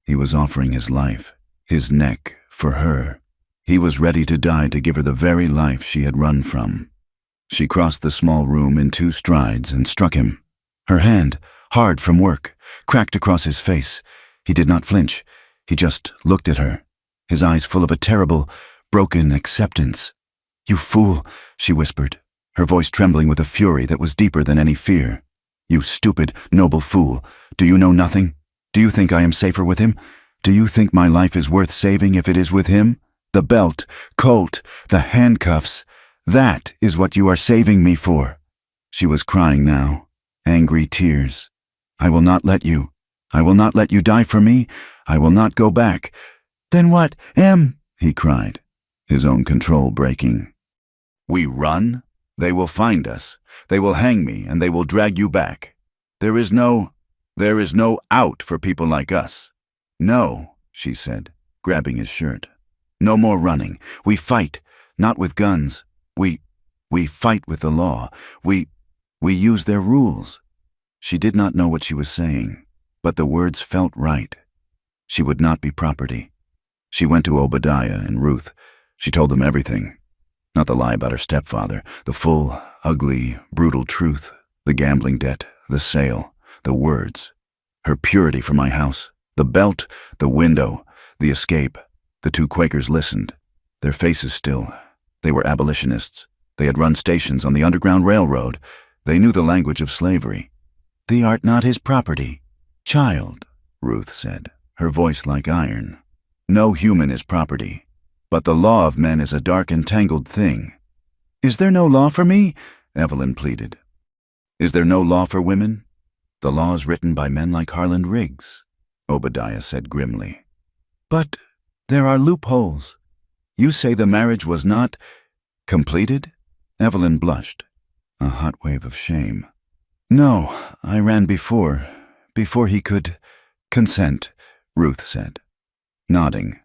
He was offering his life, his neck, for her. He was ready to die to give her the very life she had run from. She crossed the small room in 2 strides and struck him. Her hand, hard from work, cracked across his face. He did not flinch. He just looked at her, his eyes full of a terrible, broken acceptance. "You fool," she whispered, her voice trembling with a fury that was deeper than any fear. "You stupid, noble fool. Do you know nothing? Do you think I am safer with him? Do you think my life is worth saving if it is with him? The belt, Colt, the handcuffs, that is what you are saving me for." She was crying now, angry tears. "I will not let you. I will not let you die for me. I will not go back." "Then what, he cried, his own control breaking. "We run? They will find us. They will hang me and they will drag you back. There is no out for people like us." "No," she said, grabbing his shirt. "No more running. We fight, not with guns. We fight with the law. We use their rules." She did not know what she was saying, but the words felt right. She would not be property. She went to Obadiah and Ruth. She told them everything. Not the lie about her stepfather, the full, ugly, brutal truth, the gambling debt, the sale, the words, her purity for my house, the belt, the window, the escape. The 2 Quakers listened, their faces still. They were abolitionists. They had run stations on the Underground Railroad. They knew the language of slavery. "Thee art not his property, child," Ruth said, her voice like iron. "No human is property, but the law of men is a dark and tangled thing." "Is there no law for me?" Evelyn pleaded. "Is there no law for women? The law is written by men like Harland Riggs," Obadiah said grimly. "But there are loopholes. You say the marriage was not completed?" Evelyn blushed, a hot wave of shame. "No, I ran before he could consent," Ruth said, nodding.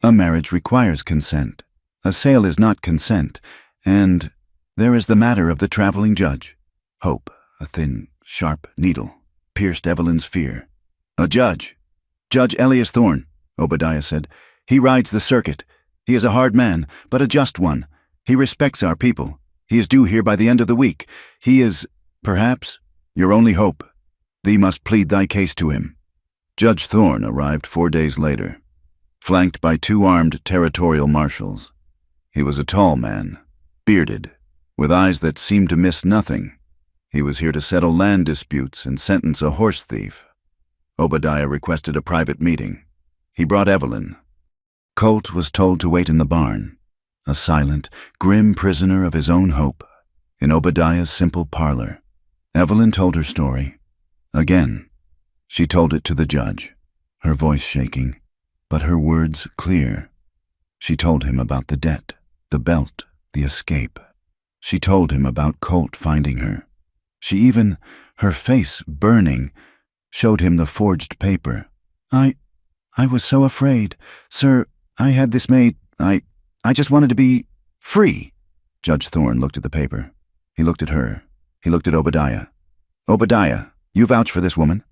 "A marriage requires consent. A sale is not consent. And there is the matter of the traveling judge." Hope, a thin, sharp needle, pierced Evelyn's fear. "A judge. Judge Elias Thorne," Obadiah said. "He rides the circuit. He is a hard man, but a just one. He respects our people. He is due here by the end of the week. He is, perhaps, your only hope. Thee must plead thy case to him." Judge Thorne arrived 4 days later, flanked by 2 armed territorial marshals. He was a tall man, bearded, with eyes that seemed to miss nothing. He was here to settle land disputes and sentence a horse thief. Obadiah requested a private meeting. He brought Evelyn. Colt was told to wait in the barn, a silent, grim prisoner of his own hope, in Obadiah's simple parlor. Evelyn told her story. Again, she told it to the judge, her voice shaking, but her words clear. She told him about the debt, the belt, the escape. She told him about Colt finding her. She even, her face burning, showed him the forged paper. I was so afraid. Sir, I had this made. I just wanted to be free. Judge Thorne looked at the paper. He looked at her. He looked at Obadiah. Obadiah, you vouch for this woman.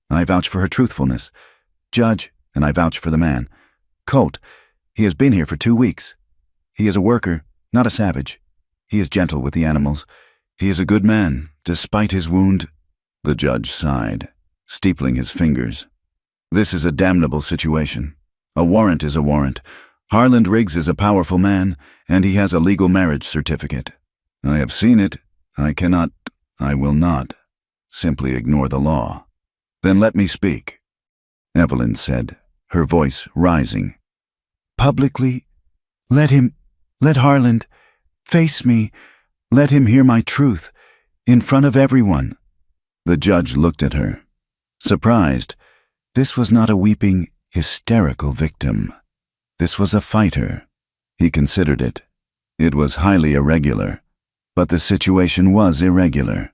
I vouch for her truthfulness. Judge, and I vouch for the man. Colt, he has been here for 2 weeks. He is a worker, not a savage. He is gentle with the animals. He is a good man, despite his wound. The judge sighed, steepling his fingers. This is a damnable situation. A warrant is a warrant. Harland Riggs is a powerful man, and he has a legal marriage certificate. I have seen it. I will not, simply ignore the law. Then let me speak, Evelyn said, her voice rising. Publicly, let Harland face me. Let him hear my truth, in front of everyone. The judge looked at her, surprised. This was not a weeping, hysterical victim. This was a fighter. He considered it. It was highly irregular, but the situation was irregular.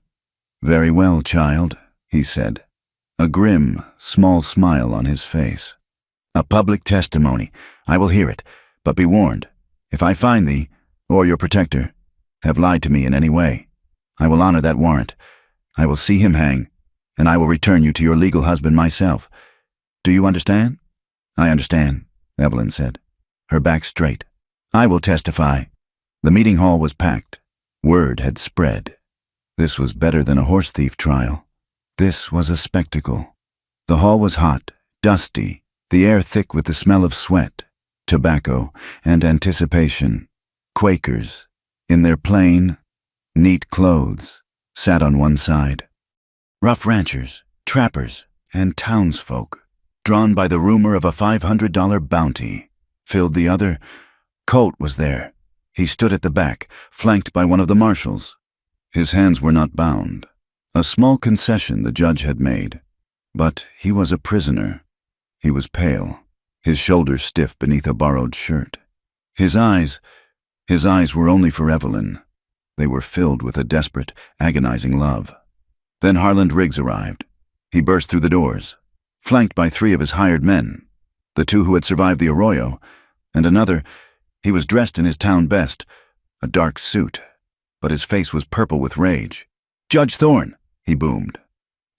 Very well, child, he said, a grim, small smile on his face. A public testimony. I will hear it, but be warned. If I find thee, or your protector, have lied to me in any way, I will honor that warrant. I will see him hang, and I will return you to your legal husband myself. Do you understand? I understand, Evelyn said, her back straight. I will testify. The meeting hall was packed. Word had spread. This was better than a horse thief trial. This was a spectacle. The hall was hot, dusty, the air thick with the smell of sweat, tobacco, and anticipation. Quakers, in their plain, neat clothes, sat on one side. Rough ranchers, trappers, and townsfolk, drawn by the rumor of a $500 bounty, filled the other. Colt was there. He stood at the back, flanked by one of the marshals. His hands were not bound, a small concession the judge had made. But he was a prisoner. He was pale, his shoulders stiff beneath a borrowed shirt. His eyes were only for Evelyn. They were filled with a desperate, agonizing love. Then Harland Riggs arrived. He burst through the doors, flanked by 3 of his hired men, the 2 who had survived the arroyo, and another. He was dressed in his town best, a dark suit, but his face was purple with rage. Judge Thorne, he boomed,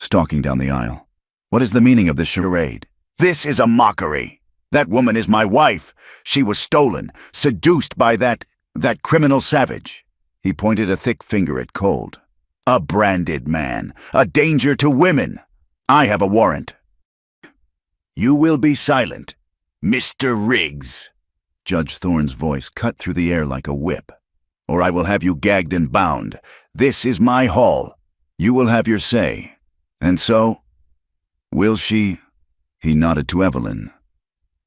stalking down the aisle. What is the meaning of this charade? This is a mockery. That woman is my wife. She was stolen, seduced by that criminal savage. He pointed a thick finger at Colt. A branded man, a danger to women. I have a warrant. You will be silent, Mr. Riggs. Judge Thorne's voice cut through the air like a whip. Or I will have you gagged and bound. This is my hall. You will have your say. And so, will she? He nodded to Evelyn.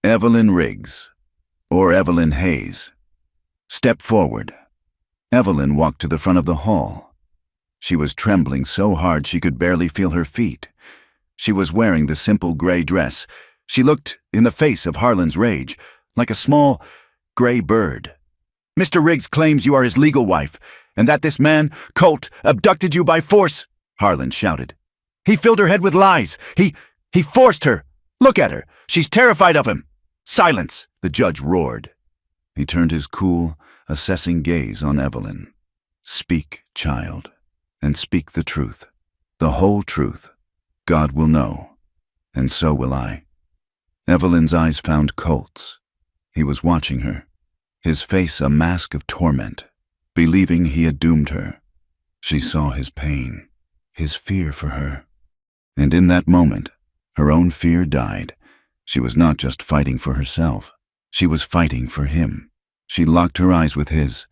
Evelyn Riggs, or Evelyn Hayes. Step forward. Evelyn walked to the front of the hall. She was trembling so hard she could barely feel her feet. She was wearing the simple gray dress. She looked in the face of Harland's rage, like a small, gray bird. Mr. Riggs claims you are his legal wife, and that this man, Colt, abducted you by force, Harland shouted. He filled her head with lies. He forced her. Look at her. She's terrified of him. Silence, the judge roared. He turned his cool, assessing gaze on Evelyn. Speak, child, and speak the truth, the whole truth. God will know, and so will I. Evelyn's eyes found Colt's. He was watching her, his face a mask of torment, believing he had doomed her. She saw his pain, his fear for her. And in that moment, her own fear died. She was not just fighting for herself. She was fighting for him. She locked her eyes with his,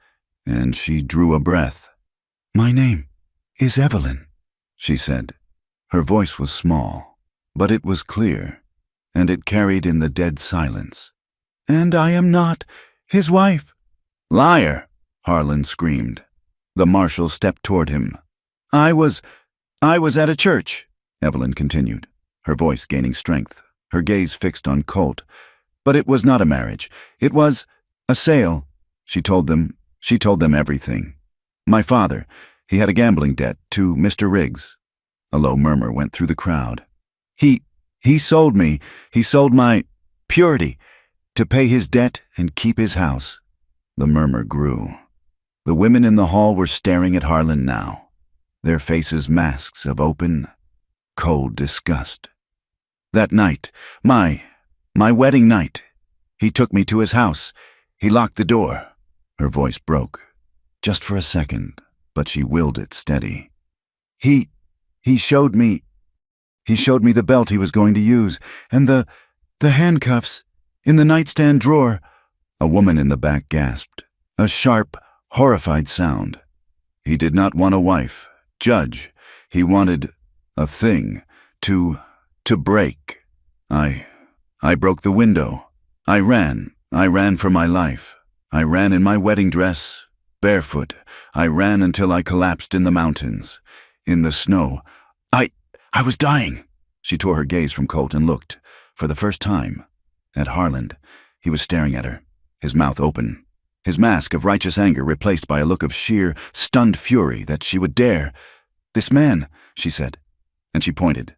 and she drew a breath. "My name is Evelyn," she said. Her voice was small, but it was clear, and it carried in the dead silence. "And I am not his wife." "Liar!" Harlan screamed. The marshal stepped toward him. I was at a church," Evelyn continued, her voice gaining strength, her gaze fixed on Colt. "But it was not a marriage. It was a sale." She told them everything. "My father, he had a gambling debt to Mr. Riggs." A low murmur went through the crowd. He sold me. He sold my purity to pay his debt and keep his house." The murmur grew. The women in the hall were staring at Harlan now, their faces masks of open, cold disgust. "That night, my wedding night, he took me to his house. He locked the door." Her voice broke, just for a second, but she willed it steady. He showed me the belt he was going to use, and the handcuffs in the nightstand drawer." A woman in the back gasped, a sharp, horrified sound. "He did not want a wife, Judge. He wanted a thing to break. I broke the window. I ran for my life. I ran in my wedding dress, barefoot. I ran until I collapsed in the mountains, in the snow. I was dying." She tore her gaze from Colt and looked, for the first time, at Harlan. He was staring at her, his mouth open, his mask of righteous anger replaced by a look of sheer, stunned fury that she would dare. "This man," she said, and she pointed,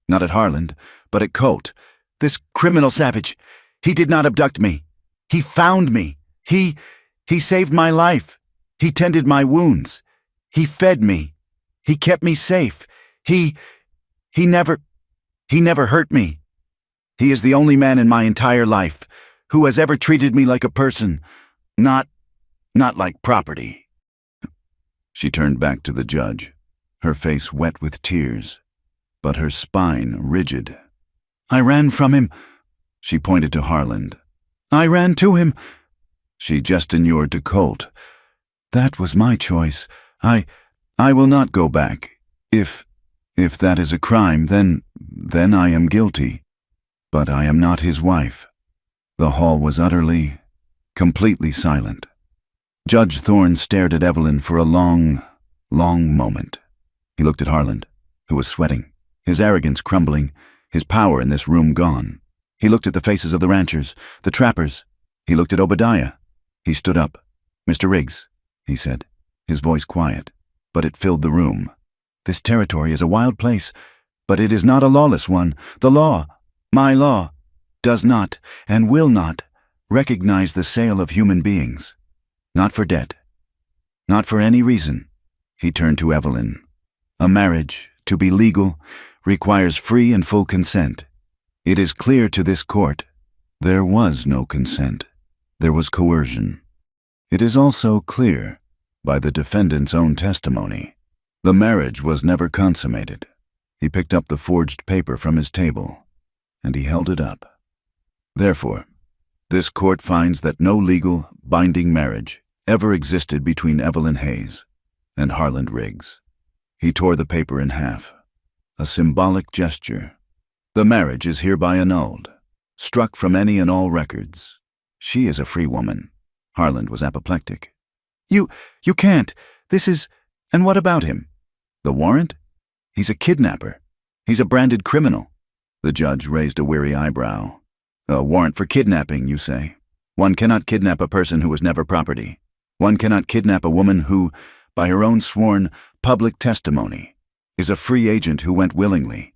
not at Harlan, but at Colt. "This criminal savage, he did not abduct me. He found me. He saved my life. He tended my wounds. He fed me. He kept me safe. He never hurt me. He is the only man in my entire life who has ever treated me like a person, not like property." She turned back to the judge, her face wet with tears, but her spine rigid. "I ran from him." She pointed to Harlan. "I ran to him." She gestured to Colt. "That was my choice. I will not go back. If that is a crime, then I am guilty. But I am not his wife." The hall was utterly, completely silent. Judge Thorne stared at Evelyn for a long, long moment. He looked at Harlan, who was sweating, his arrogance crumbling, his power in this room gone. He looked at the faces of the ranchers, the trappers. He looked at Obadiah. He stood up. "Mr. Riggs," he said, his voice quiet, but it filled the room. "This territory is a wild place, but it is not a lawless one. The law, my law, does not and will not recognize the sale of human beings. Not for debt. Not for any reason." He turned to Evelyn. "A marriage, to be legal, requires free and full consent. It is clear to this court there was no consent. There was coercion. It is also clear, by the defendant's own testimony, the marriage was never consummated." He picked up the forged paper from his table, and he held it up. "Therefore, this court finds that no legal, binding marriage ever existed between Evelyn Hayes and Harlan Riggs." He tore the paper in half, a symbolic gesture. "The marriage is hereby annulled, struck from any and all records. She is a free woman." Harlan was apoplectic. You can't. This is... And what about him? The warrant? He's a kidnapper. He's a branded criminal." The judge raised a weary eyebrow. "A warrant for kidnapping, you say? One cannot kidnap a person who was never property. One cannot kidnap a woman who, by her own sworn, public testimony, is a free agent who went willingly.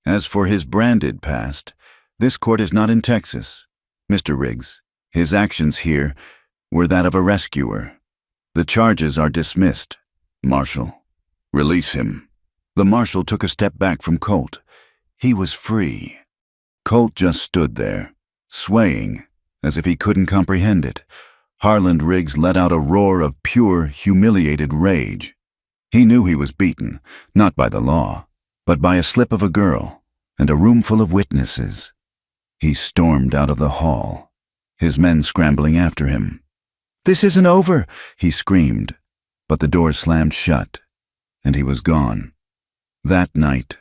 As for his branded past, this court is not in Texas. Mr. Riggs, his actions here were that of a rescuer. The charges are dismissed. Marshal, release him." The marshal took a step back from Colt. He was free. Colt just stood there, swaying, as if he couldn't comprehend it. Harlan Riggs let out a roar of pure, humiliated rage. He knew he was beaten, not by the law, but by a slip of a girl and a room full of witnesses. He stormed out of the hall, his men scrambling after him. This isn't over, he screamed, but the door slammed shut, and he was gone. That night,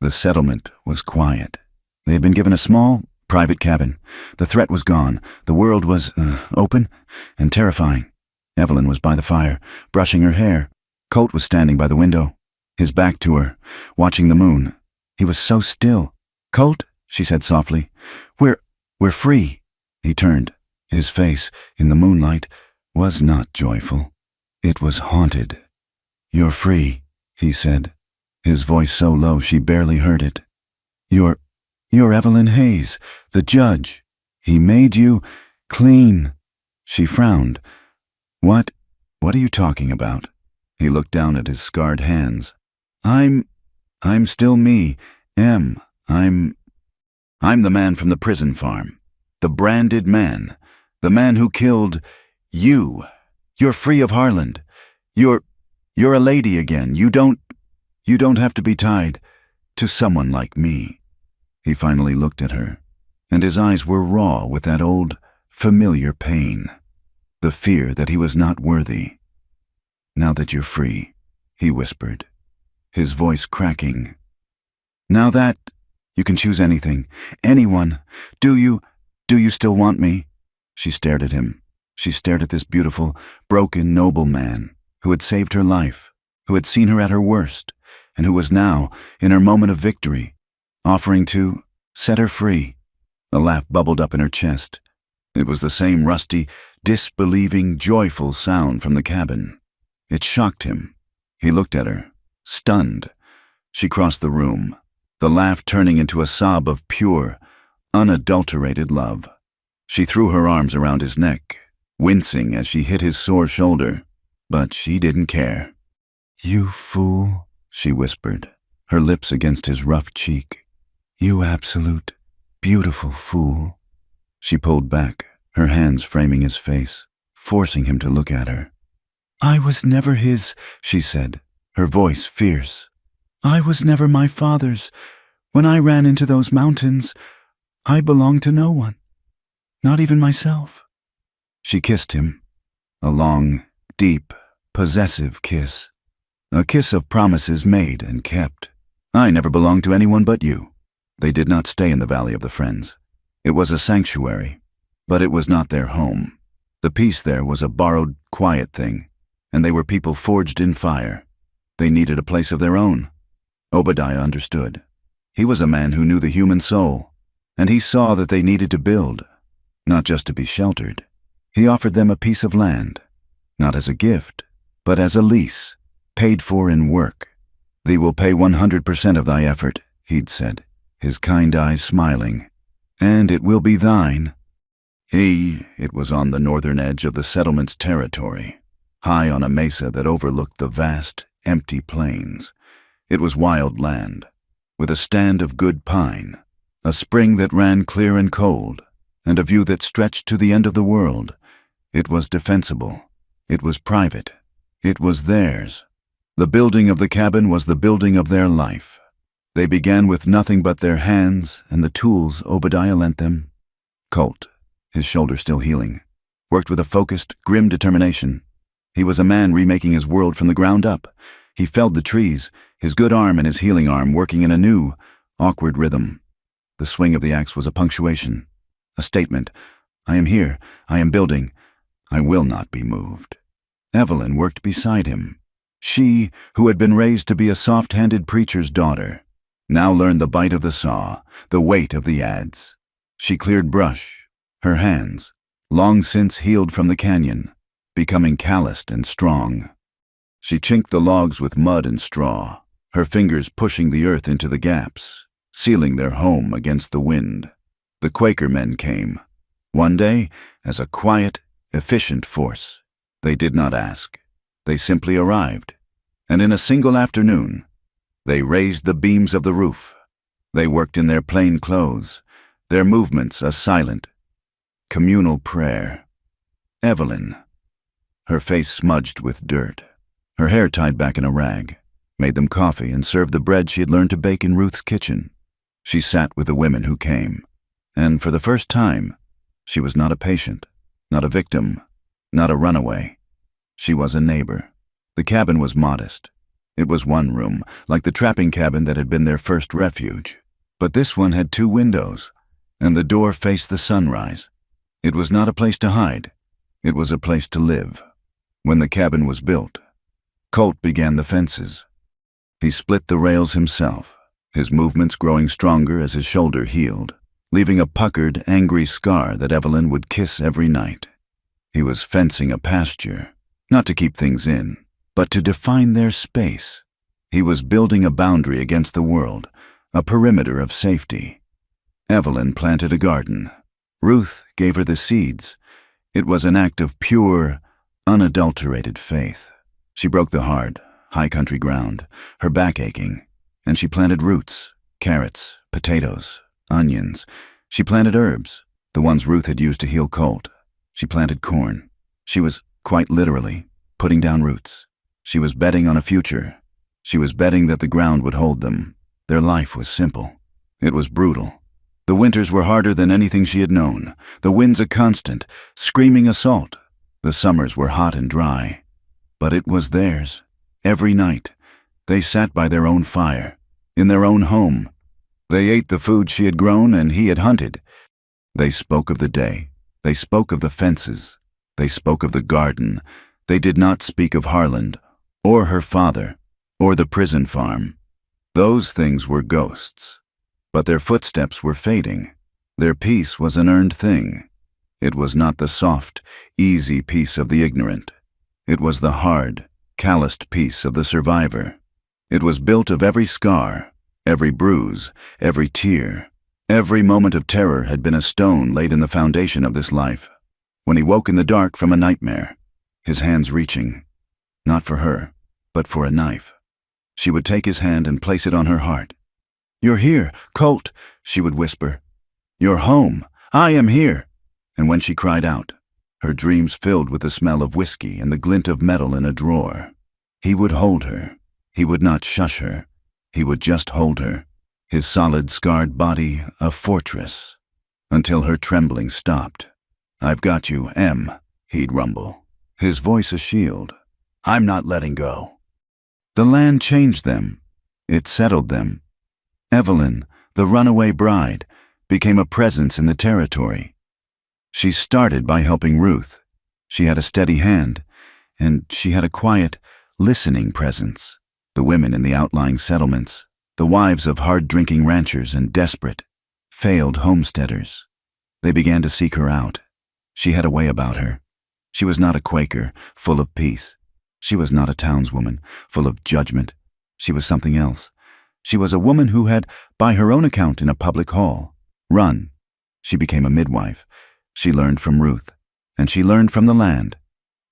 the settlement was quiet. They had been given a small, private cabin. The threat was gone. The world was open and terrifying. Evelyn was by the fire, brushing her hair. Colt was standing by the window, his back to her, watching the moon. He was so still. "Colt," she said softly, we're free." He turned. His face, in the moonlight, was not joyful. It was haunted. "You're free," he said, his voice so low she barely heard it. You're Evelyn Hayes, the judge. He made you clean." She frowned. What are you talking about?" He looked down at his scarred hands. I'm still me, M. I'm the man from the prison farm. The branded man. The man who killed you. You're free of Harland. You're a lady again. You don't have to be tied to someone like me." He finally looked at her, and his eyes were raw with that old, familiar pain. The fear that he was not worthy. "Now that you're free," he whispered, his voice cracking. "Now that you can choose anything, anyone, do you still want me?" She stared at him. She stared at this beautiful, broken, noble man who had saved her life, who had seen her at her worst, and who was now, in her moment of victory, offering to set her free. A laugh bubbled up in her chest. It was the same rusty, disbelieving, joyful sound from the cabin. It shocked him. He looked at her, stunned. She crossed the room, the laugh turning into a sob of pure, unadulterated love. She threw her arms around his neck, wincing as she hit his sore shoulder, but she didn't care. "You fool," she whispered, her lips against his rough cheek. "You absolute, beautiful fool." She pulled back, her hands framing his face, forcing him to look at her. "I was never his," she said, her voice fierce. "I was never my father's. When I ran into those mountains, I belonged to no one, not even myself." She kissed him, a long, deep, possessive kiss. A kiss of promises made and kept. "I never belonged to anyone but you." They did not stay in the Valley of the Friends. It was a sanctuary, but it was not their home. The peace there was a borrowed, quiet thing, and they were people forged in fire. They needed a place of their own. Obadiah understood. He was a man who knew the human soul, and he saw that they needed to build, not just to be sheltered. He offered them a piece of land, not as a gift, but as a lease, paid for in work. "Thee will pay 100% of thy effort," he'd said, his kind eyes smiling, "and it will be thine." It was on the northern edge of the settlement's territory, high on a mesa that overlooked the vast, empty plains. It was wild land, with a stand of good pine, a spring that ran clear and cold, and a view that stretched to the end of the world. It was defensible. It was private. It was theirs. The building of the cabin was the building of their life. They began with nothing but their hands and the tools Obadiah lent them. Colt, his shoulder still healing, worked with a focused, grim determination. He was a man remaking his world from the ground up. He felled the trees, his good arm and his healing arm working in a new, awkward rhythm. The swing of the axe was a punctuation, a statement. "I am here. I am building. I will not be moved." Evelyn worked beside him. She, who had been raised to be a soft-handed preacher's daughter, now learned the bite of the saw, the weight of the adze. She cleared brush, her hands, long since healed from the canyon, becoming calloused and strong. She chinked the logs with mud and straw, her fingers pushing the earth into the gaps, sealing their home against the wind. The Quaker men came, one day as a quiet, efficient force. They did not ask. They simply arrived, and in a single afternoon, they raised the beams of the roof. They worked in their plain clothes, their movements a silent, communal prayer. Evelyn, her face smudged with dirt, her hair tied back in a rag, made them coffee and served the bread she had learned to bake in Ruth's kitchen. She sat with the women who came, and for the first time, she was not a patient, not a victim, Not a runaway. She was a neighbor. The cabin was modest. It was one room, like the trapping cabin that had been their first refuge. But this one had 2 windows, and the door faced the sunrise. It was not a place to hide. It was a place to live. When the cabin was built, Colt began the fences. He split the rails himself, his movements growing stronger as his shoulder healed, leaving a puckered, angry scar that Evelyn would kiss every night. He was fencing a pasture, not to keep things in, but to define their space. He was building a boundary against the world, a perimeter of safety. Evelyn planted a garden. Ruth gave her the seeds. It was an act of pure, unadulterated faith. She broke the hard, high country ground, her back aching, and she planted roots, carrots, potatoes, onions. She planted herbs, the ones Ruth had used to heal Colt. She planted corn. She was, quite literally, putting down roots. She was betting on a future. She was betting that the ground would hold them. Their life was simple. It was brutal. The winters were harder than anything she had known. The winds a constant, screaming assault. The summers were hot and dry. But it was theirs. Every night, they sat by their own fire, in their own home. They ate the food she had grown and he had hunted. They spoke of the day. They spoke of the fences. They spoke of the garden. They did not speak of Harland, or her father, or the prison farm. Those things were ghosts. But their footsteps were fading. Their peace was an earned thing. It was not the soft, easy peace of the ignorant. It was the hard, calloused peace of the survivor. It was built of every scar, every bruise, every tear. Every moment of terror had been a stone laid in the foundation of this life. When he woke in the dark from a nightmare, his hands reaching, not for her, but for a knife, she would take his hand and place it on her heart. "You're here, Colt," she would whisper. "You're home. I am here." And when she cried out, her dreams filled with the smell of whiskey and the glint of metal in a drawer. He would hold her. He would not shush her. He would just hold her, his solid, scarred body a fortress, until her trembling stopped. "I've got you, Em," he'd rumble, his voice a shield. "I'm not letting go." The land changed them. It settled them. Evelyn, the runaway bride, became a presence in the territory. She started by helping Ruth. She had a steady hand, and she had a quiet, listening presence. The women in the outlying settlements, the wives of hard-drinking ranchers and desperate, failed homesteaders. They began to seek her out. She had a way about her. She was not a Quaker, full of peace. She was not a townswoman, full of judgment. She was something else. She was a woman who had, by her own account in a public hall, run. She became a midwife. She learned from Ruth, and she learned from the land.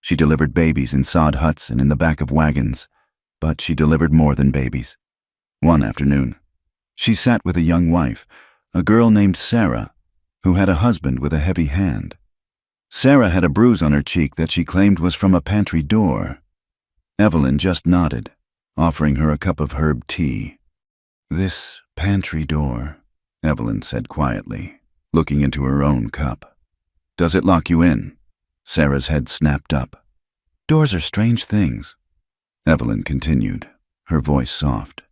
She delivered babies in sod huts and in the back of wagons, but she delivered more than babies. One afternoon, she sat with a young wife, a girl named Sarah, who had a husband with a heavy hand. Sarah had a bruise on her cheek that she claimed was from a pantry door. Evelyn just nodded, offering her a cup of herb tea. "This pantry door," Evelyn said quietly, looking into her own cup. "Does it lock you in?" Sarah's head snapped up. "Doors are strange things," Evelyn continued, her voice soft.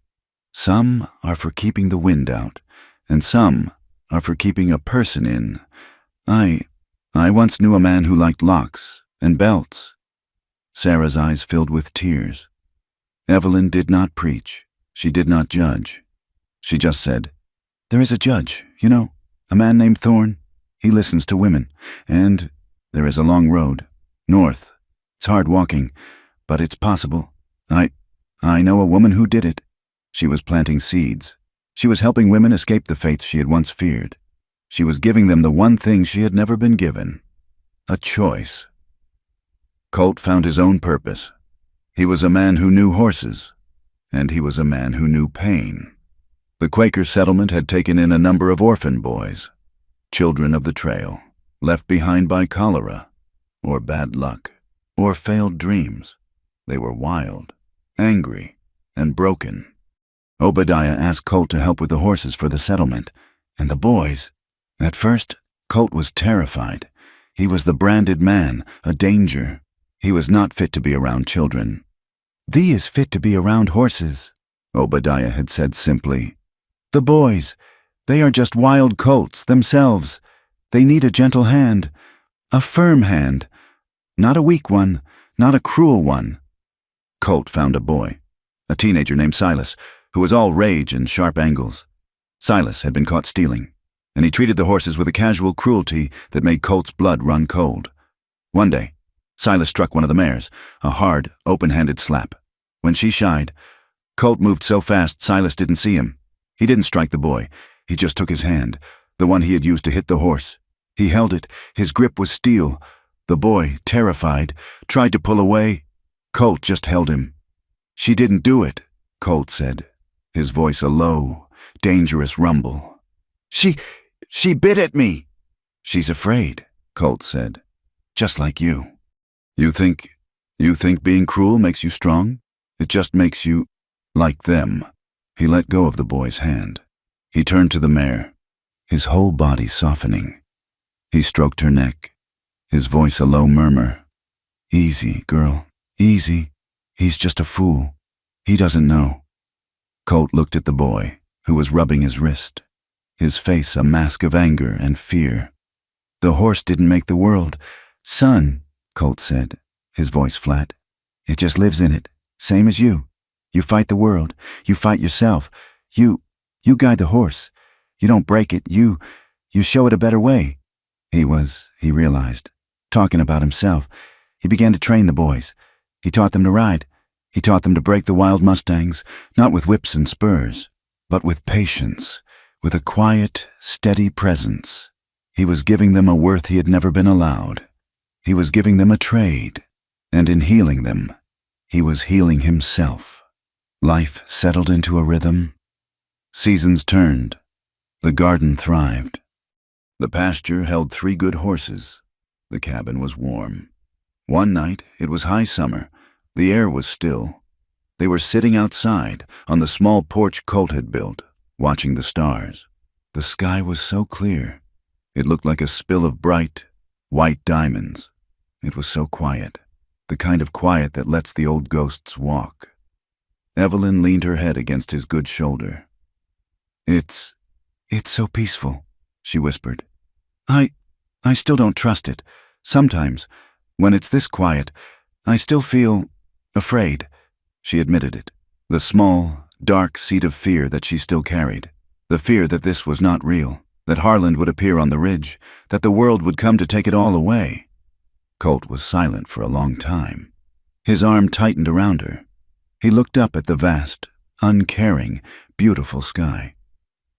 "Some are for keeping the wind out, and some are for keeping a person in. I once knew a man who liked locks and belts." Sarah's eyes filled with tears. Evelyn did not preach. She did not judge. She just said, "There is a judge, you know, a man named Thorne. He listens to women, and there is a long road, north. It's hard walking, but it's possible. I know a woman who did it. She was planting seeds. She was helping women escape the fates she had once feared. She was giving them the one thing she had never been given, a choice." Colt found his own purpose. He was a man who knew horses, and he was a man who knew pain. The Quaker settlement had taken in a number of orphan boys, children of the trail, left behind by cholera, or bad luck, or failed dreams. They were wild, angry, and broken. Obadiah asked Colt to help with the horses for the settlement, and the boys. At first, Colt was terrified. He was the branded man, a danger. He was not fit to be around children. "Thee is fit to be around horses," Obadiah had said simply. "The boys, they are just wild colts themselves. They need a gentle hand, a firm hand, not a weak one, not a cruel one." Colt found a boy, a teenager named Silas, who was all rage and sharp angles. Silas had been caught stealing, and he treated the horses with a casual cruelty that made Colt's blood run cold. One day, Silas struck one of the mares, a hard, open-handed slap. When she shied, Colt moved so fast Silas didn't see him. He didn't strike the boy. He just took his hand, the one he had used to hit the horse. He held it. His grip was steel. The boy, terrified, tried to pull away. Colt just held him. "She didn't do it," Colt said, his voice a low, dangerous rumble. She bit at me." "She's afraid," Colt said, "just like you." You think being cruel makes you strong? It just makes you like them." He let go of the boy's hand. He turned to the mare, his whole body softening. He stroked her neck, his voice a low murmur. "Easy, girl, easy. He's just a fool. He doesn't know." Colt looked at the boy, who was rubbing his wrist, his face a mask of anger and fear. "The horse didn't make the world. Son," Colt said, his voice flat. "It just lives in it, same as you. You fight the world. You fight yourself. You guide the horse. You don't break it. You show it a better way." He realized, talking about himself. He began to train the boys. He taught them to ride. He taught them to break the wild mustangs, not with whips and spurs, but with patience, with a quiet, steady presence. He was giving them a worth he had never been allowed. He was giving them a trade, and in healing them, he was healing himself. Life settled into a rhythm. Seasons turned. The garden thrived. The pasture held 3 good horses. The cabin was warm. One night, it was high summer. The air was still. They were sitting outside on the small porch Colt had built, watching the stars. The sky was so clear. It looked like a spill of bright, white diamonds. It was so quiet, the kind of quiet that lets the old ghosts walk. Evelyn leaned her head against his good shoulder. It's so peaceful," she whispered. I still don't trust it. Sometimes, when it's this quiet, I still feel afraid." She admitted it, the small, dark seed of fear that she still carried, the fear that this was not real, that Harland would appear on the ridge, that the world would come to take it all away. Colt was silent for a long time. His arm tightened around her. He looked up at the vast, uncaring, beautiful sky.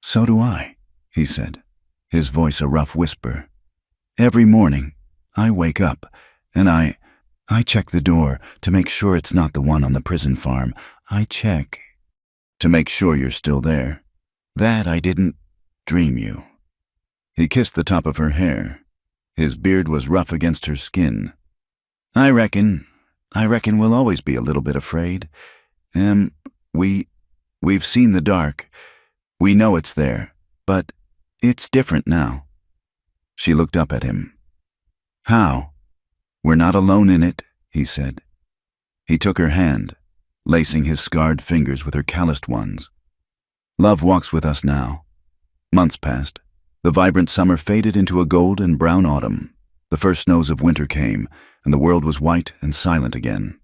"So do I," he said, his voice a rough whisper. "Every morning, I wake up, and I check the door to make sure it's not the one on the prison farm. I check to make sure you're still there. That I didn't dream you." He kissed the top of her hair. His beard was rough against her skin. I reckon we'll always be a little bit afraid. We've seen the dark. We know it's there, but it's different now." She looked up at him. "How?" "We're not alone in it," he said. He took her hand, lacing his scarred fingers with her calloused ones. "Love walks with us now." Months passed. The vibrant summer faded into a gold and brown autumn. The first snows of winter came, and the world was white and silent again.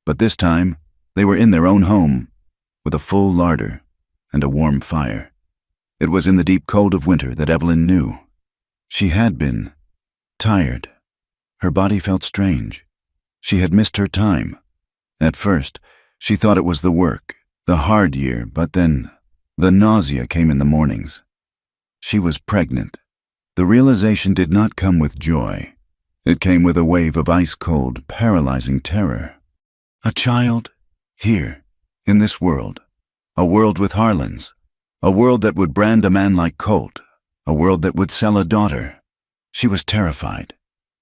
But this time, they were in their own home, with a full larder and a warm fire. It was in the deep cold of winter that Evelyn knew. She had been tired. Her body felt strange. She had missed her time. At first, she thought it was the work, the hard year, but then the nausea came in the mornings. She was pregnant. The realization did not come with joy. It came with a wave of ice-cold, paralyzing terror. A child, here, in this world. A world with Harlands. A world that would brand a man like Colt. A world that would sell a daughter. She was terrified.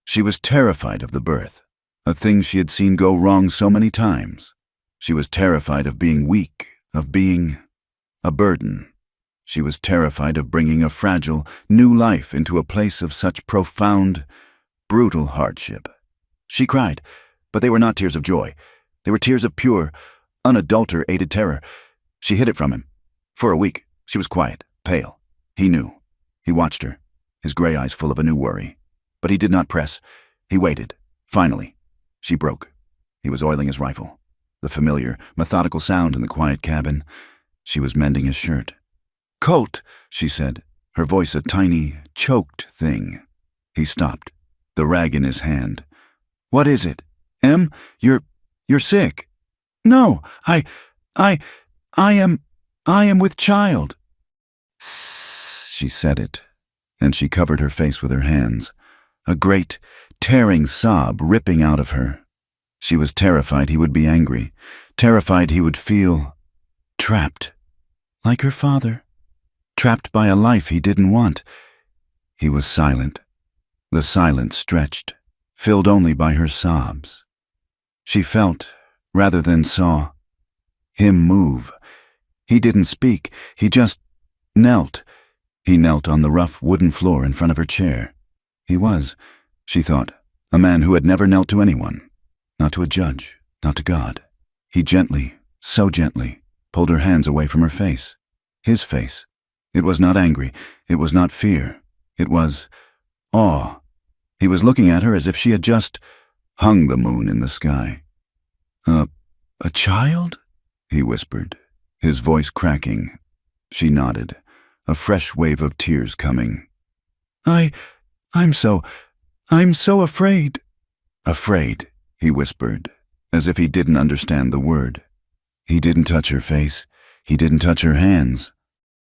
She was terrified of the birth, a thing she had seen go wrong so many times. She was terrified of being weak, of being a burden. She was terrified of bringing a fragile, new life into a place of such profound brutal hardship. She cried, but they were not tears of joy. They were tears of pure, unadulterated terror. She hid it from him. For a week, she was quiet, pale. He knew. He watched her, his gray eyes full of a new worry. But he did not press. He waited. Finally, she broke. He was oiling his rifle. The familiar, methodical sound in the quiet cabin. She was mending his shirt. "Colt," she said, her voice a tiny, choked thing. He stopped, the rag in his hand. "What is it? Em, you're sick." "No, I am with child." "Sss," she said it, and she covered her face with her hands, a great, tearing sob ripping out of her. She was terrified he would be angry, terrified he would feel trapped, like her father, trapped by a life he didn't want. He was silent. The silence stretched, filled only by her sobs. She felt, rather than saw, him move. He didn't speak, he just knelt. He knelt on the rough wooden floor in front of her chair. He was, she thought, a man who had never knelt to anyone, not to a judge, not to God. He gently, so gently, pulled her hands away from her face. His face. It was not angry, it was not fear, it was awe. He was looking at her as if she had just hung the moon in the sky. A child?" he whispered, his voice cracking. She nodded, a fresh wave of tears coming. I'm so afraid." "Afraid," he whispered, as if he didn't understand the word. He didn't touch her face, he didn't touch her hands.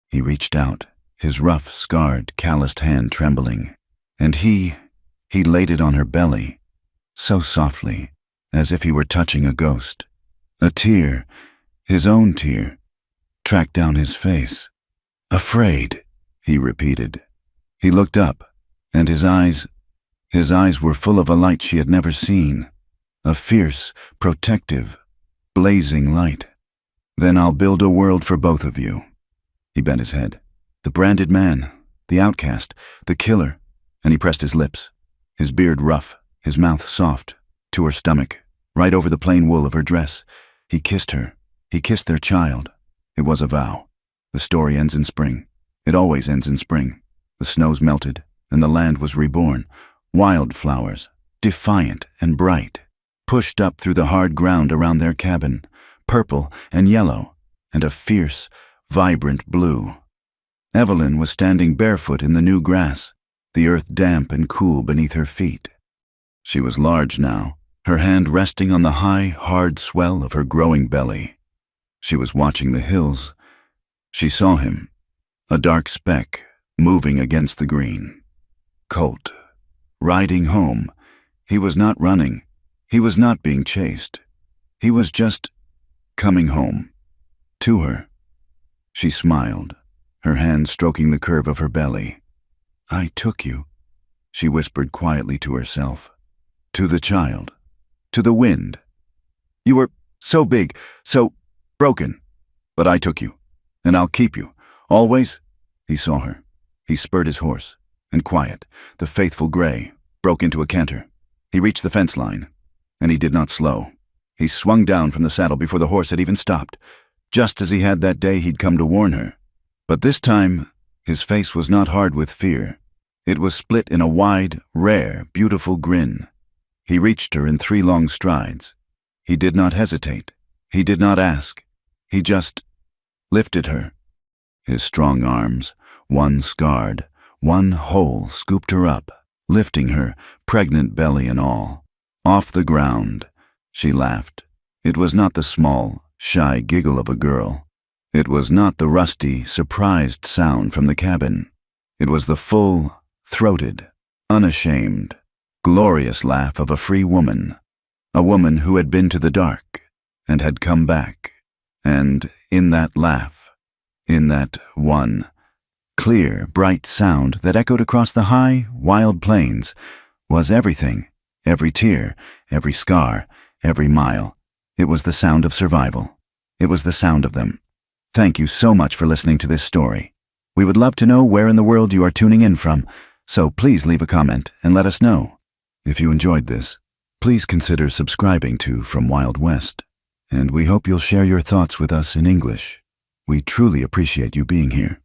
He reached out, his rough, scarred, calloused hand trembling, and he laid it on her belly, so softly, as if he were touching a ghost. A tear, his own tear, tracked down his face. "Afraid," he repeated. He looked up, and his eyes were full of a light she had never seen, a fierce, protective, blazing light. "Then I'll build a world for both of you." He bent his head. The branded man, the outcast, the killer, and he pressed his lips, his beard rough, his mouth soft, to her stomach, right over the plain wool of her dress. He kissed her. He kissed their child. It was a vow. The story ends in spring. It always ends in spring. The snows melted, and the land was reborn. Wildflowers, defiant and bright, pushed up through the hard ground around their cabin, purple and yellow, and a fierce, vibrant blue. Evelyn was standing barefoot in the new grass, the earth damp and cool beneath her feet. She was large now, her hand resting on the high, hard swell of her growing belly. She was watching the hills. She saw him, a dark speck, moving against the green. Colt, riding home. He was not running. He was not being chased. He was just coming home. To her. She smiled, her hand stroking the curve of her belly. "I took you," she whispered quietly to herself. To the child. To the wind. "You were so big, so broken. But I took you, and I'll keep you, always." He saw her. He spurred his horse, and quiet, the faithful gray, broke into a canter. He reached the fence line, and he did not slow. He swung down from the saddle before the horse had even stopped, just as he had that day he'd come to warn her. But this time, his face was not hard with fear. It was split in a wide, rare, beautiful grin. He reached her in 3 long strides. He did not hesitate. He did not ask. He just lifted her. His strong arms, one scarred, one whole, scooped her up, lifting her, pregnant belly and all. Off the ground. She laughed. It was not the small, shy giggle of a girl. It was not the rusty, surprised sound from the cabin. It was the full, throated, unashamed, glorious laugh of a free woman, a woman who had been to the dark and had come back. And in that laugh, in that one, clear, bright sound that echoed across the high, wild plains, was everything, every tear, every scar, every mile. It was the sound of survival. It was the sound of them. Thank you so much for listening to this story. We would love to know where in the world you are tuning in from, so please leave a comment and let us know. If you enjoyed this, please consider subscribing to From Wild West, and we hope you'll share your thoughts with us in English. We truly appreciate you being here.